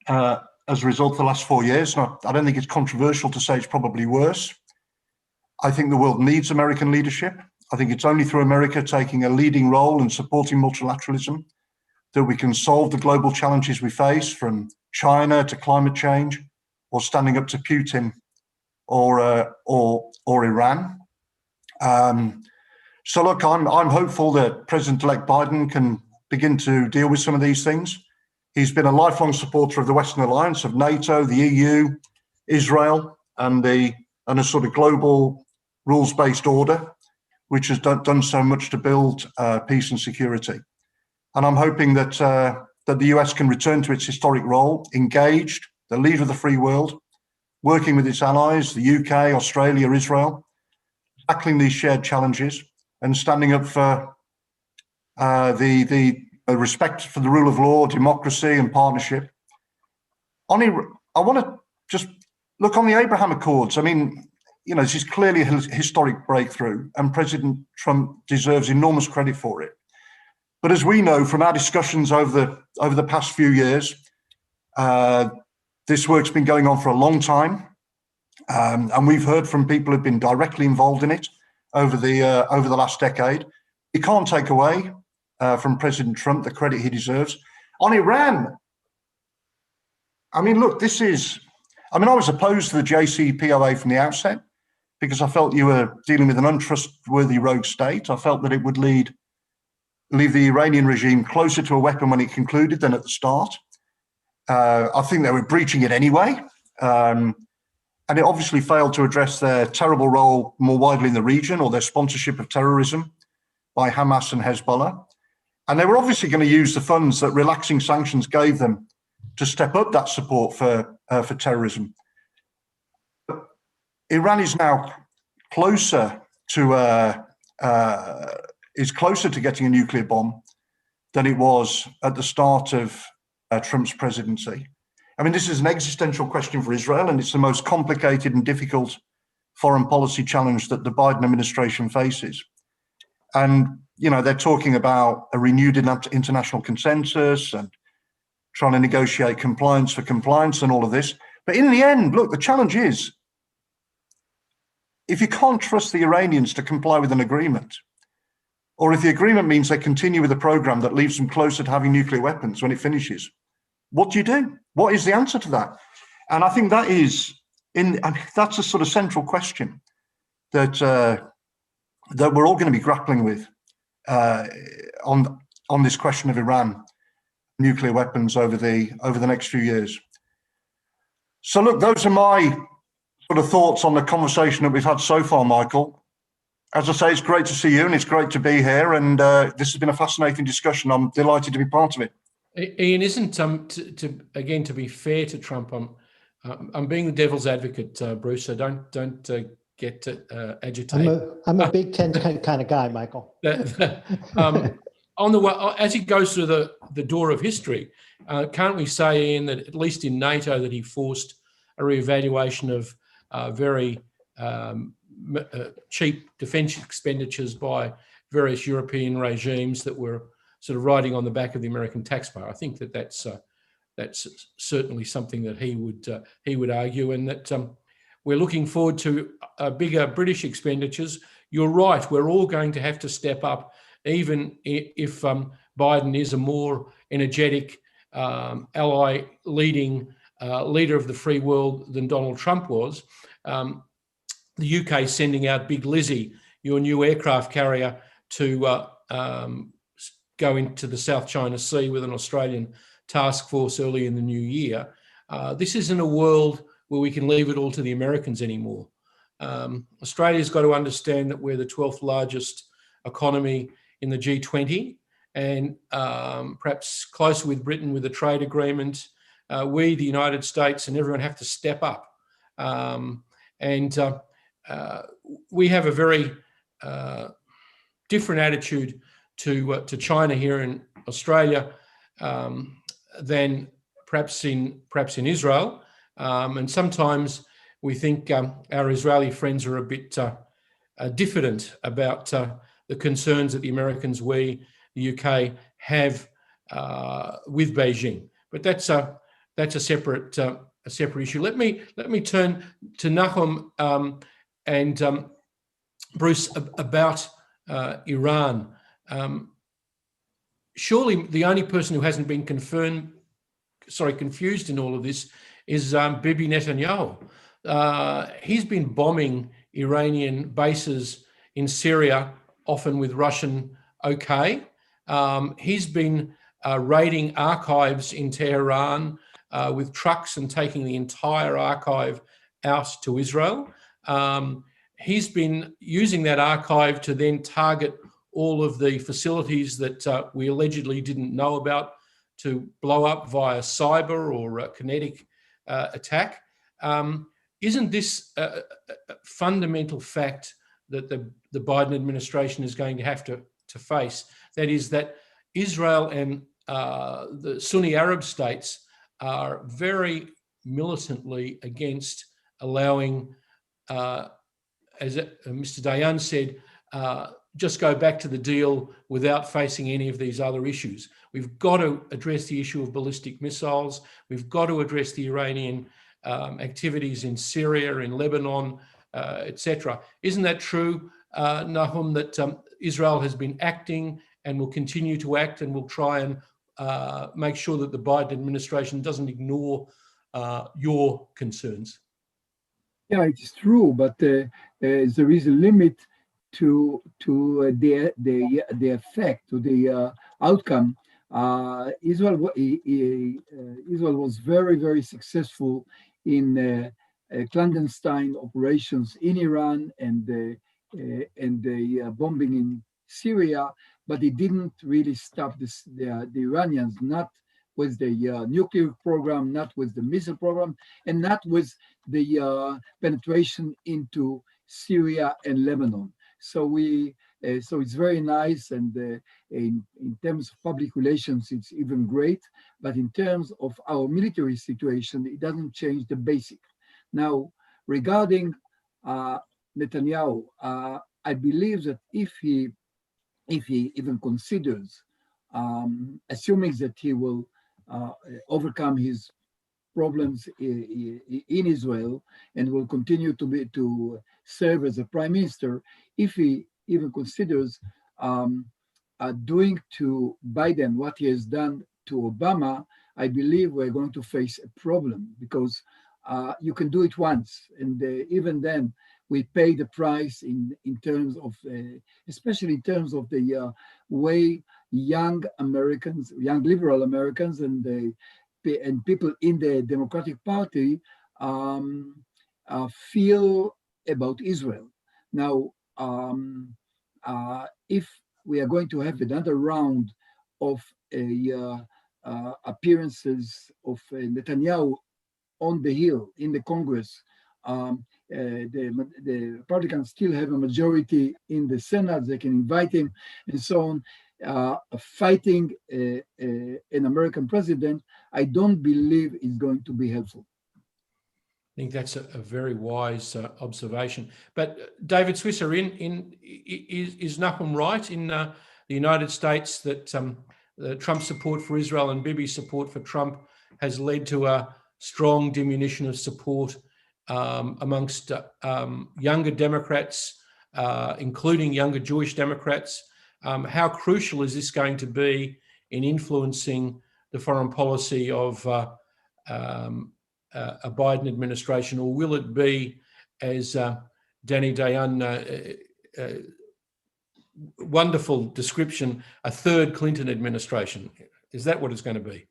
as a result of the last 4 years. I don't think it's controversial to say it's probably worse. I think the world needs American leadership. I think it's only through America taking a leading role and supporting multilateralism that we can solve the global challenges we face, from China to climate change, or standing up to Putin or Iran. So look, I'm hopeful that President-elect Biden can begin to deal with some of these things. He's been a lifelong supporter of the Western Alliance, of NATO, the EU, Israel, and a sort of global rules-based order, which has done so much to build peace and security. And I'm hoping that the US can return to its historic role, engaged, the leader of the free world, working with its allies, the UK, Australia, Israel, tackling these shared challenges and standing up for the respect for the rule of law, democracy, and partnership. I want to just look on the Abraham Accords. This is clearly a historic breakthrough, and President Trump deserves enormous credit for it. But as we know from our discussions over the past few years, this work's been going on for a long time. And we've heard from people who've been directly involved in it over the last decade. You can't take away from President Trump the credit he deserves. On Iran, I mean, look, I was opposed to the JCPOA from the outset because I felt you were dealing with an untrustworthy rogue state. I felt that it would leave the Iranian regime closer to a weapon when it concluded than at the start. I think they were breaching it anyway. And it obviously failed to address their terrible role more widely in the region or their sponsorship of terrorism by Hamas and Hezbollah. And they were obviously going to use the funds that relaxing sanctions gave them to step up that support for terrorism. Iran is now closer to getting a nuclear bomb than it was at the start of Trump's presidency. I mean, this is an existential question for Israel, and it's the most complicated and difficult foreign policy challenge that the Biden administration faces. And, you know, they're talking about a renewed international consensus and trying to negotiate compliance for compliance and all of this. But in the end, look, the challenge is, if you can't trust the Iranians to comply with an agreement, or if the agreement means they continue with a program that leaves them closer to having nuclear weapons when it finishes, what do you do? What is the answer to that? And I think that's a sort of central question that we're all going to be grappling with on this question of Iran nuclear weapons over the next few years. So look, those are my sort of thoughts on the conversation that we've had so far, Michael. As I say, it's great to see you and it's great to be here, and this has been a fascinating discussion. I'm delighted to be part of it. Ian, isn't to be fair to Trump, I'm being the devil's advocate, Bruce. So don't get agitated. I'm a Big Ten kind of guy, Michael. On the way, as he goes through the door of history, can't we say, Ian, that at least in NATO, that he forced a reevaluation of very cheap defence expenditures by various European regimes that were sort of riding on the back of the American taxpayer? I think that's certainly something that he would argue, and that we're looking forward to bigger British expenditures. You're right, we're all going to have to step up, even if Biden is a more energetic ally leading leader of the free world than Donald Trump was. The UK sending out Big Lizzie, your new aircraft carrier, to go into the South China Sea with an Australian task force early in the new year. This isn't a world where we can leave it all to the Americans anymore. Australia's got to understand that we're the 12th largest economy in the G20, and perhaps closer with Britain with a trade agreement. We, the United States, and everyone have to step up. We have a very different attitude to China here in Australia than perhaps in Israel. And sometimes we think our Israeli friends are a bit diffident about the concerns that the Americans, the UK, have with Beijing. But that's a separate issue. Let me turn to Nahum and Bruce about Iran. Surely the only person who hasn't been confused in all of this is Bibi Netanyahu. He's been bombing Iranian bases in Syria, often with Russian okay. He's been raiding archives in Tehran with trucks and taking the entire archive out to Israel. He's been using that archive to then target all of the facilities that we allegedly didn't know about, to blow up via cyber or kinetic attack. Isn't this a fundamental fact that the Biden administration is going to have to face? That is, that Israel and the Sunni Arab states are very militantly against allowing, as Mr. Dayan said, just go back to the deal without facing any of these other issues. We've got to address the issue of ballistic missiles. We've got to address the Iranian activities in Syria, in Lebanon, etc. Isn't that true, Nahum, that Israel has been acting and will continue to act and will try and make sure that the Biden administration doesn't ignore your concerns? Yeah, it is true, but there is a limit to the effect, to the outcome. Israel was very successful in clandestine operations in Iran and the bombing in Syria, but it didn't really stop the Iranians, not with the nuclear program, not with the missile program, and not with the penetration into Syria and Lebanon. So so it's very nice, and in terms of public relations, it's even great. But in terms of our military situation, it doesn't change the basic. Now, regarding Netanyahu, I believe that if he even considers, assuming that he will overcome his problems in Israel and will continue to serve as a prime minister, if he even considers doing to Biden what he has done to Obama, I believe we're going to face a problem, because you can do it once, and even then we pay the price in terms of, especially in terms of the way young Americans, young liberal Americans, and people in the Democratic Party feel about Israel. Now, if we are going to have another round of appearances of Netanyahu on the Hill in the Congress, the Republicans still have a majority in the Senate, they can invite him and so on. Fighting an American president, I don't believe is going to be helpful. I think that's a very wise observation. But David Swisser, is Nahum right in the United States that Trump's support for Israel and Bibi's support for Trump has led to a strong diminution of support amongst younger Democrats, including younger Jewish Democrats? How crucial is this going to be in influencing the foreign policy of a Biden administration, or will it be, as Danny Dayan, wonderful description, a third Clinton administration? Is that what it's going to be?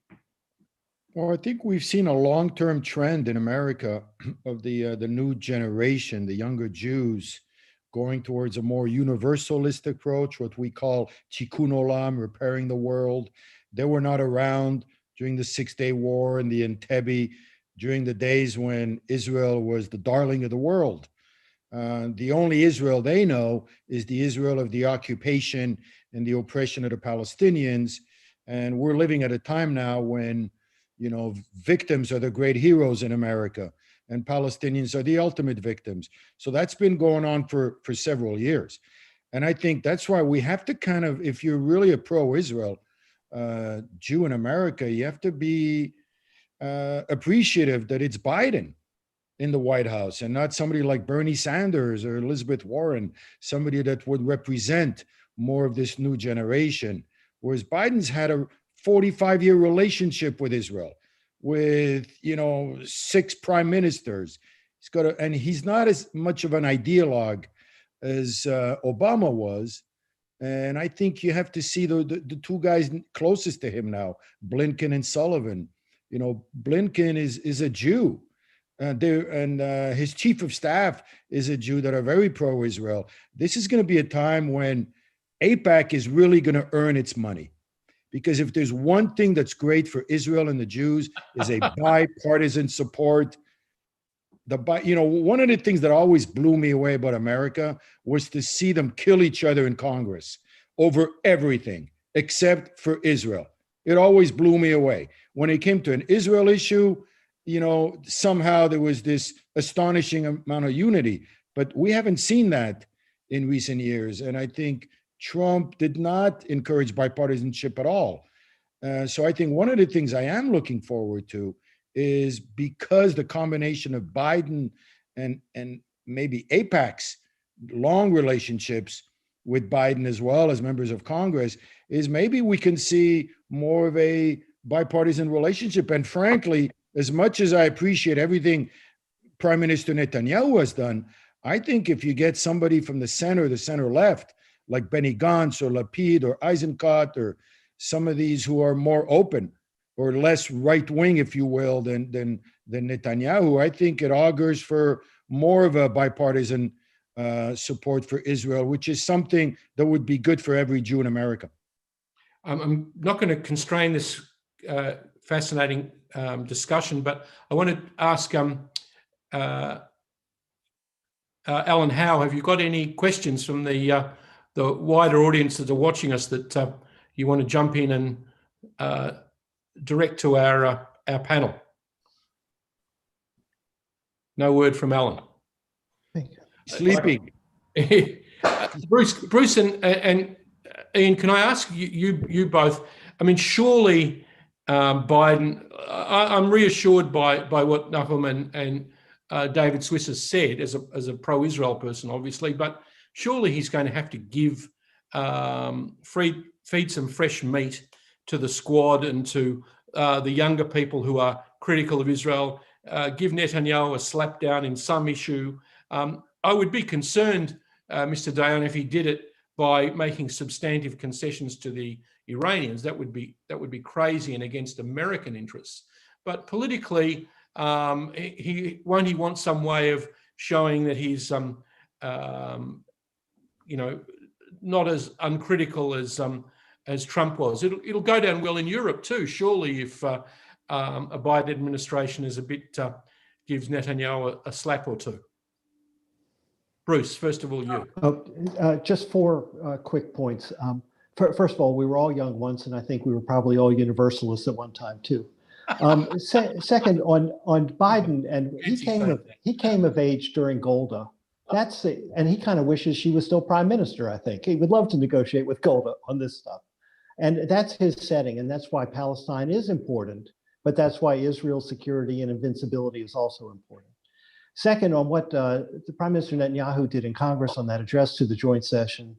Well, I think we've seen a long-term trend in America of the new generation, the younger Jews, going towards a more universalist approach, what we call tikkun olam, repairing the world. They were not around during the 6-Day War and the Entebbe, during the days when Israel was the darling of the world. The only Israel they know is the Israel of the occupation and the oppression of the Palestinians. And we're living at a time now when, you know, victims are the great heroes in America, and Palestinians are the ultimate victims. So that's been going on for several years. And I think that's why we have to kind of, if you're really a pro-Israel Jew in America, you have to be appreciative that it's Biden in the White House and not somebody like Bernie Sanders or Elizabeth Warren, somebody that would represent more of this new generation. Whereas Biden's had a 45-year relationship with Israel, with, you know, 6 prime ministers. He's got and he's not as much of an ideologue as Obama was. And I think you have to see the two guys closest to him now, Blinken and Sullivan. You know, Blinken is a Jew, and his chief of staff is a Jew that are very pro-Israel. This is going to be a time when AIPAC is really going to earn its money. Because if there's one thing that's great for Israel and the Jews is a bipartisan support. You know, one of the things that always blew me away about America was to see them kill each other in Congress over everything except for Israel. It always blew me away. When it came to an Israel issue, you know, somehow there was this astonishing amount of unity. But we haven't seen that in recent years. And I think Trump did not encourage bipartisanship at all. So I think one of the things I am looking forward to is because the combination of Biden and maybe AIPAC's long relationships with Biden as well as members of Congress, is maybe we can see more of a bipartisan relationship. And frankly, as much as I appreciate everything Prime Minister Netanyahu has done, I think if you get somebody from the center left, like Benny Gantz or Lapid or Eisenkot or some of these who are more open or less right wing, if you will, than Netanyahu, I think it augurs for more of a bipartisan support for Israel, which is something that would be good for every Jew in America. I'm not going to constrain this fascinating discussion, but I want to ask Alan Howe, have you got any questions from the wider audience that are watching us that you want to jump in and direct to our panel? No word from Alan. Sleeping. Bruce and Ian, can I ask you both? I mean, surely Biden. I'm reassured by what Nahum and David Swiss has said as a pro-Israel person, obviously, but surely he's going to have to give feed some fresh meat to the squad and to the younger people who are critical of Israel. Give Netanyahu a slap down in some issue. I would be concerned, Mr. Dayan, if he did it by making substantive concessions to the Iranians. That would be crazy and against American interests. But politically, he want some way of showing that he's not as uncritical as Trump was. It'll go down well in Europe too, surely, if a Biden administration is a bit gives Netanyahu a slap or two. Bruce, first of all, you. Just 4 quick points. First of all, we were all young once, and I think we were probably all universalists at one time too. Second, on Biden, and he came of age during Golda. And he kind of wishes she was still prime minister. I think he would love to negotiate with Golda on this stuff, and that's his setting, and that's why Palestine is important. But that's why Israel's security and invincibility is also important. Second, on what the Prime Minister Netanyahu did in Congress on that address to the joint session,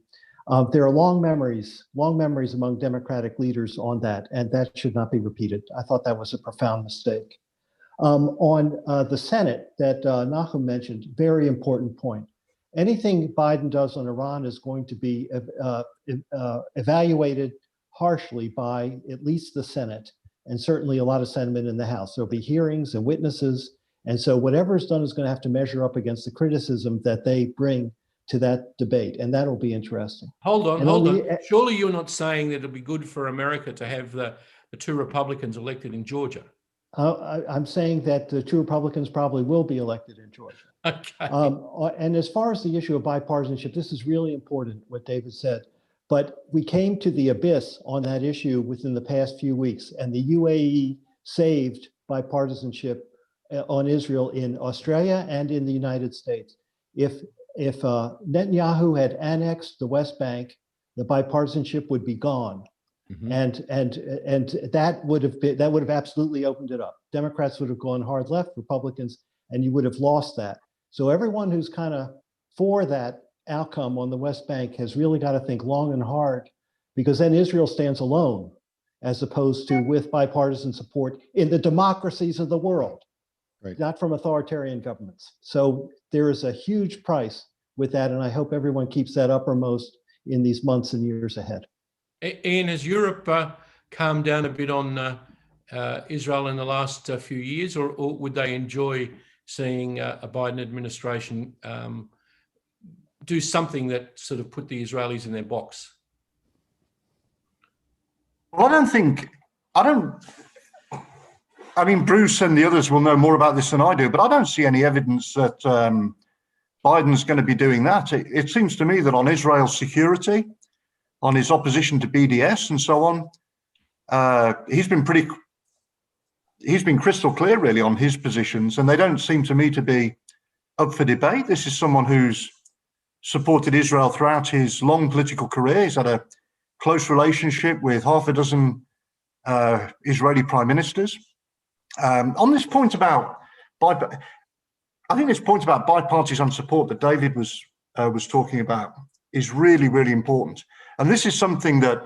there are long memories among Democratic leaders on that, and that should not be repeated. I thought that was a profound mistake. On the Senate that Nahum mentioned, very important point. Anything Biden does on Iran is going to be evaluated harshly by at least the Senate, and certainly a lot of sentiment in the House. There'll be hearings and witnesses. And so whatever is done is going to have to measure up against the criticism that they bring to that debate. And that'll be interesting. Hold on. Surely you're not saying that it'll be good for America to have the 2 Republicans elected in Georgia? I'm saying that the 2 Republicans probably will be elected in Georgia. Okay. And as far as the issue of bipartisanship, this is really important, what David said. But we came to the abyss on that issue within the past few weeks, and the UAE saved bipartisanship on Israel in Australia and in the United States. If Netanyahu had annexed the West Bank, the bipartisanship would be gone, and that would have absolutely opened it up. Democrats would have gone hard left, Republicans, and you would have lost that. So everyone who's kind of for that outcome on the West Bank has really got to think long and hard, because then Israel stands alone, as opposed to with bipartisan support in the democracies of the world. Right. Not from authoritarian governments. So there is a huge price with that, and I hope everyone keeps that uppermost in these months and years ahead. Ian, has Europe calmed down a bit on Israel in the last few years, or would they enjoy seeing a Biden administration do something that sort of put the Israelis in their box? Well, I mean, Bruce and the others will know more about this than I do, but I don't see any evidence that Biden's going to be doing that. It seems to me that on Israel's security, on his opposition to BDS and so on, he's been crystal clear really on his positions, and they don't seem to me to be up for debate. This is someone who's supported Israel throughout his long political career. He's had a close relationship with half a dozen Israeli prime ministers. On this point about, I think this point about bipartisan support that David was talking about is really, really important. And this is something that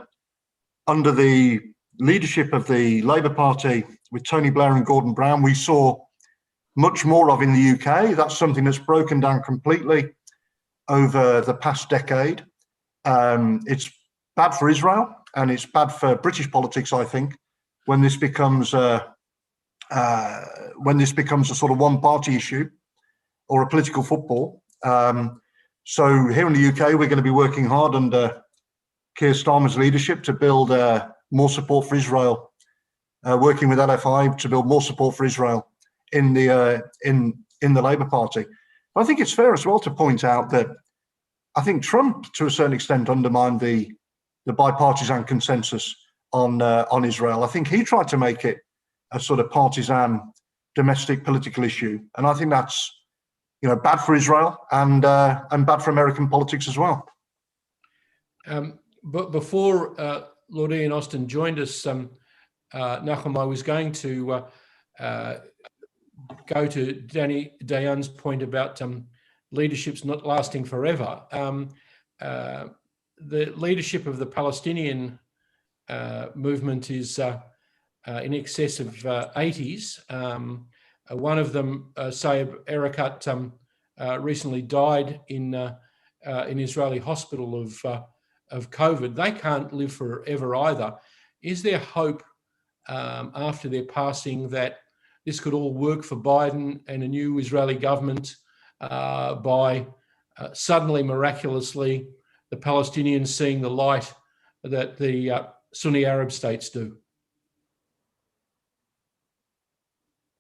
under the leadership of the Labour Party with Tony Blair and Gordon Brown, we saw much more of in the UK. That's something that's broken down completely over the past decade. It's bad for Israel and it's bad for British politics, I think, when this becomes a sort of one-party issue or a political football. So here in the UK, we're going to be working hard under Keir Starmer's leadership to build more support for Israel, working with LFI to build more support for Israel in the Labour Party. But I think it's fair as well to point out that I think Trump, to a certain extent, undermined the bipartisan consensus on Israel. I think he tried to make it a sort of partisan domestic political issue, and I think that's bad for Israel and bad for American politics as well. But before Lord Ian Austin joined us, Nachum, I was going to go to Danny Dayan's point about leadership's not lasting forever. The leadership of the Palestinian movement is in excess of 80s. One of them, Saeb Erekat, recently died in Israeli hospital of COVID. They can't live forever either. Is there hope after their passing that this could all work for Biden and a new Israeli government by suddenly, miraculously, the Palestinians seeing the light that the Sunni Arab states do?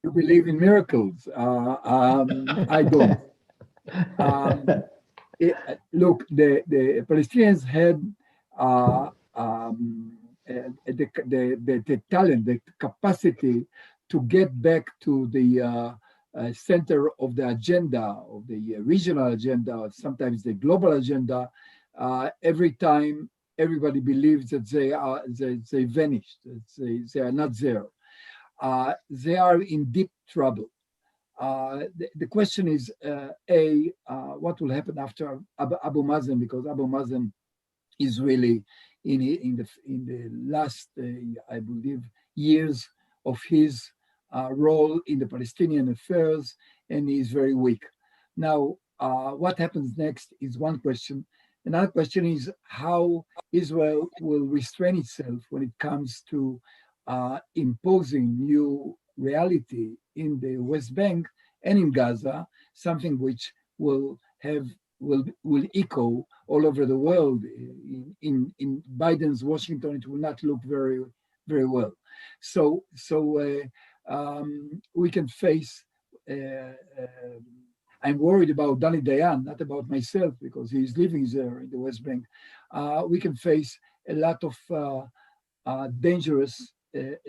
You believe in miracles? I don't. Look, the Palestinians had the talent, the capacity to get back to the center of the agenda, of the regional agenda, sometimes the global agenda. Every time everybody believes that they vanished, that they are not there. They are in deep trouble. The question is, what will happen after Abu Mazen? Because Abu Mazen is really in the last, I believe, years of his role in the Palestinian affairs, and he is very weak. Now, what happens next is one question. Another question is how Israel will restrain itself when it comes to imposing new reality in the West Bank and in Gaza, something which will echo all over the world. In Biden's Washington, it will not look very, very well. So we can face. I'm worried about Danny Dayan, not about myself, because he's living there in the West Bank. We can face a lot of dangerous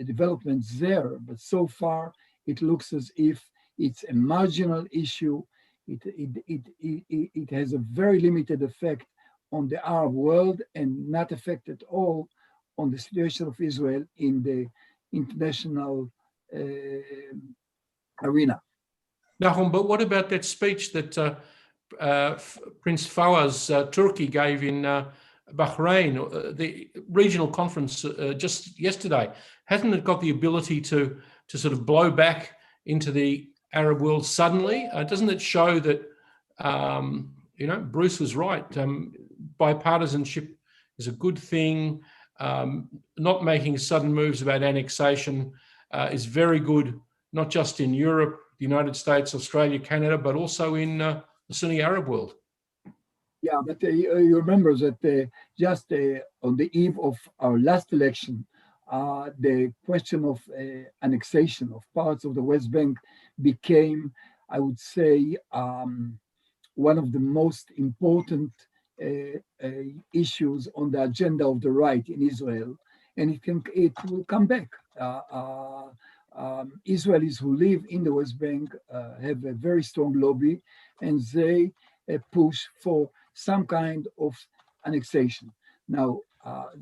developments there, but so far it looks as if it's a marginal issue. It has a very limited effect on the Arab world and not effect at all on the situation of Israel in the international arena. Nahum, but what about that speech that Prince Fawaz Turkey gave in Bahrain, the regional conference just yesterday? Hasn't it got the ability to sort of blow back into the Arab world suddenly? Doesn't it show that, Bruce was right? Bipartisanship is a good thing. Not making sudden moves about annexation is very good, not just in Europe, the United States, Australia, Canada, but also in the Sunni Arab world. Yeah, but you remember that just on the eve of our last election, the question of annexation of parts of the West Bank became, I would say, one of the most important issues on the agenda of the right in Israel, and it will come back. Israelis who live in the West Bank have a very strong lobby, and they push for some kind of annexation. Now,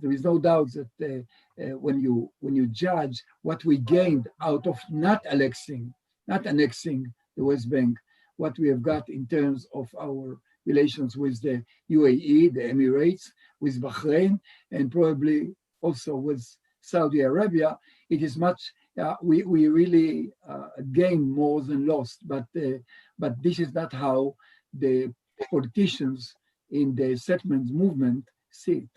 there is no doubt that when you judge what we gained out of not annexing the West Bank, what we have got in terms of our relations with the UAE, the Emirates, with Bahrain, and probably also with Saudi Arabia, it is much. We really gained more than lost, but this is not how the politicians in the settlement movement see it.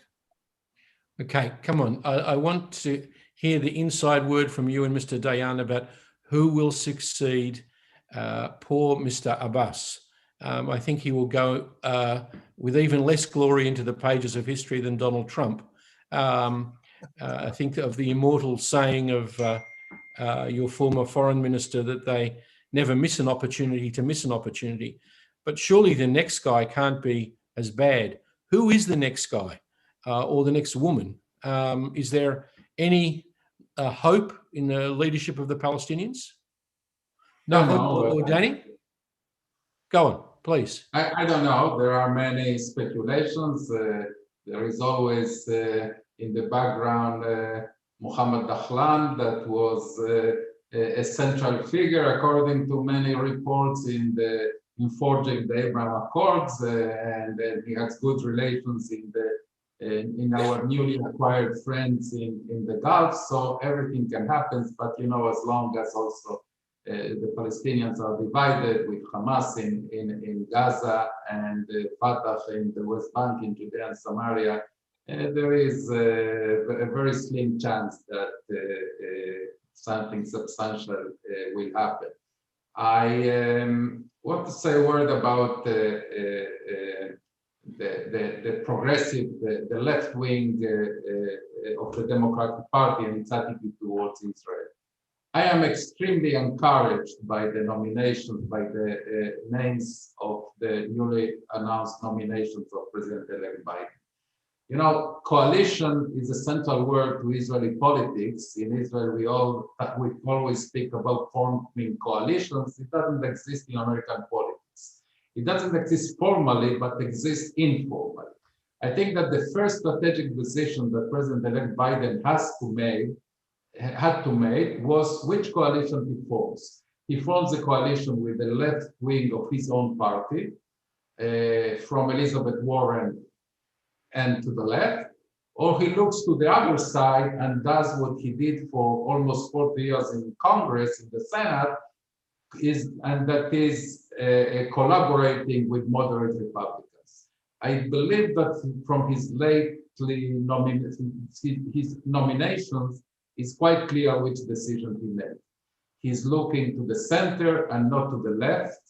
Okay, come on. I want to hear the inside word from you and Mr. Dayan about who will succeed poor Mr. Abbas. I think he will go with even less glory into the pages of history than Donald Trump. I think of the immortal saying of your former foreign minister that they never miss an opportunity to miss an opportunity. But surely the next guy can't be as bad. Who is the next guy or the next woman? Is there any hope in the leadership of the Palestinians? No hope, or Danny? Go on, please. I don't know. There are many speculations. There is always in the background Mohammed Dahlan, that was a central figure, according to many reports, in forging the Abraham Accords, and he has good relations in our newly acquired friends in the Gulf. So everything can happen, but as long as also the Palestinians are divided with Hamas in Gaza and Fatah in the West Bank, in Judea and Samaria, there is a very slim chance that something substantial will happen. I want to say a word about the progressive, the left wing of the Democratic Party and its attitude towards Israel. I am extremely encouraged by the nominations, by the names of the newly announced nominations of President-elect Biden. Coalition is a central word to Israeli politics. In Israel, we always speak about forming coalitions. It doesn't exist in American politics. It doesn't exist formally, but exists informally. I think that the first strategic decision that President-elect Biden had to make was which coalition he forms. He forms a coalition with the left wing of his own party, from Elizabeth Warren and to the left, or he looks to the other side and does what he did for almost 40 years in Congress, in the Senate, and that is collaborating with moderate Republicans. I believe that from his nominations, it's quite clear which decision he made. He's looking to the center and not to the left.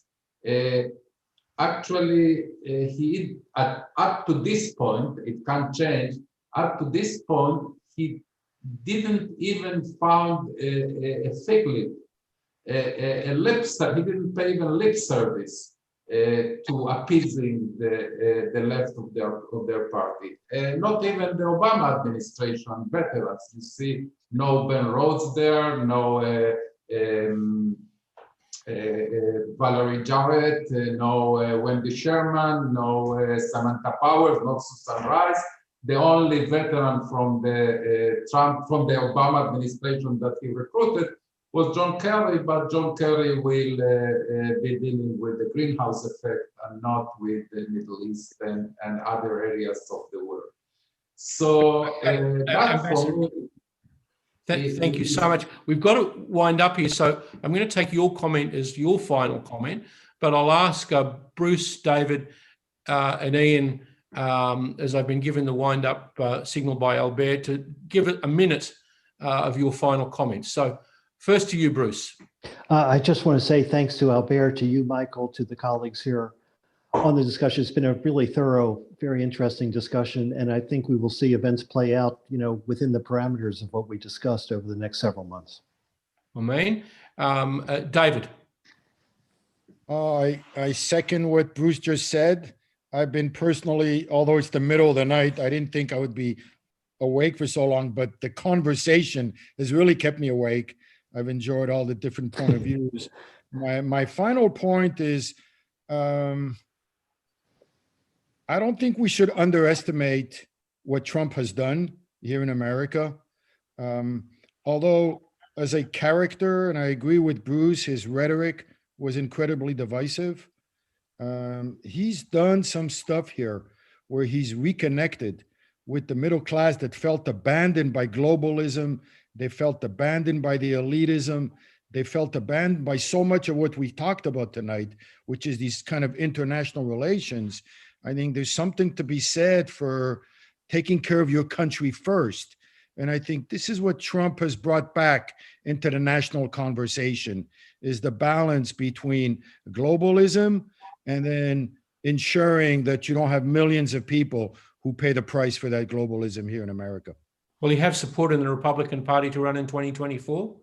Actually, he up to this point, it can change. Up to this point, he didn't even found a fig lip, a lip service. He didn't pay even lip service to appeasing the left of their party. Not even the Obama administration veterans. You see, no Ben Rhodes there, no. Valerie Jarrett, no Wendy Sherman, no Samantha Powers, no Susan Rice. The only veteran from the Obama administration that he recruited was John Kerry, but John Kerry will be dealing with the greenhouse effect and not with the Middle East and other areas of the world. So that for me. Thank you so much. We've got to wind up here, so I'm going to take your comment as your final comment, but I'll ask Bruce, David, and Ian, as I've been given the wind-up signal by Albert, to give it a minute of your final comments. So first to you, Bruce. I just want to say thanks to Albert, to you, Michael, to the colleagues here on the discussion. It's been a really thorough, very interesting discussion, and I think we will see events play out, within the parameters of what we discussed over the next several months. Amen. David. I second what Bruce just said. I've been personally, although it's the middle of the night, I didn't think I would be awake for so long, but the conversation has really kept me awake. I've enjoyed all the different point of views. My final point is, I don't think we should underestimate what Trump has done here in America. Although as a character, and I agree with Bruce, his rhetoric was incredibly divisive. He's done some stuff here where he's reconnected with the middle class that felt abandoned by globalism. They felt abandoned by the elitism. They felt abandoned by so much of what we talked about tonight, which is these kind of international relations. I think there's something to be said for taking care of your country first. And I think this is what Trump has brought back into the national conversation, is the balance between globalism and then ensuring that you don't have millions of people who pay the price for that globalism here in America. Will he have support in the Republican Party to run in 2024?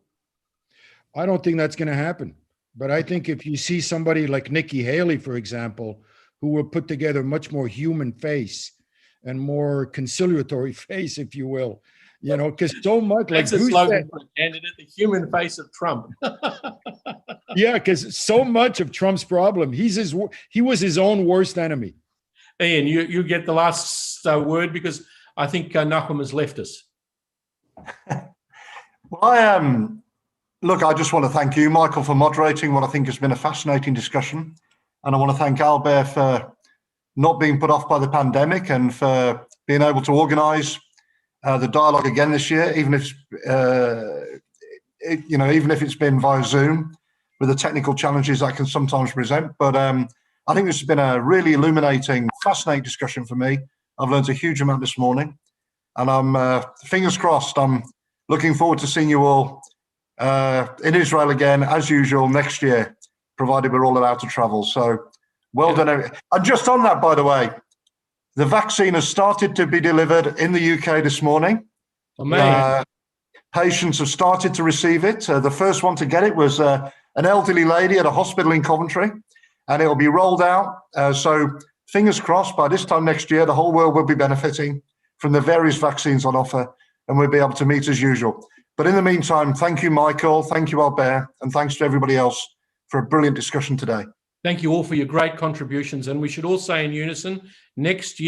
I don't think that's going to happen. But I think if you see somebody like Nikki Haley, for example, who will put together much more human face and more conciliatory face, if you will, you know, because so much like that's a slogan for a candidate, the human face of Trump. Yeah, because so much of Trump's problem, he was his own worst enemy. Ian, you get the last word, because I think Nahum has left us. Well, look, I just want to thank you, Michael, for moderating what I think has been a fascinating discussion. And I want to thank Albert for not being put off by the pandemic and for being able to organise the dialogue again this year, even if even if it's been via Zoom, with the technical challenges that can sometimes present. But I think this has been a really illuminating, fascinating discussion for me. I've learned a huge amount this morning, and I'm fingers crossed. I'm looking forward to seeing you all in Israel again, as usual, next year, provided we're all allowed to travel. So well done. And just on that, by the way, the vaccine has started to be delivered in the UK this morning. Patients have started to receive it. The first one to get it was an elderly lady at a hospital in Coventry, and it will be rolled out. So fingers crossed, by this time next year, the whole world will be benefiting from the various vaccines on offer, and we'll be able to meet as usual. But in the meantime, thank you, Michael. Thank you, Albert. And thanks to everybody else for a brilliant discussion today. Thank you all for your great contributions. And we should all say in unison, next year,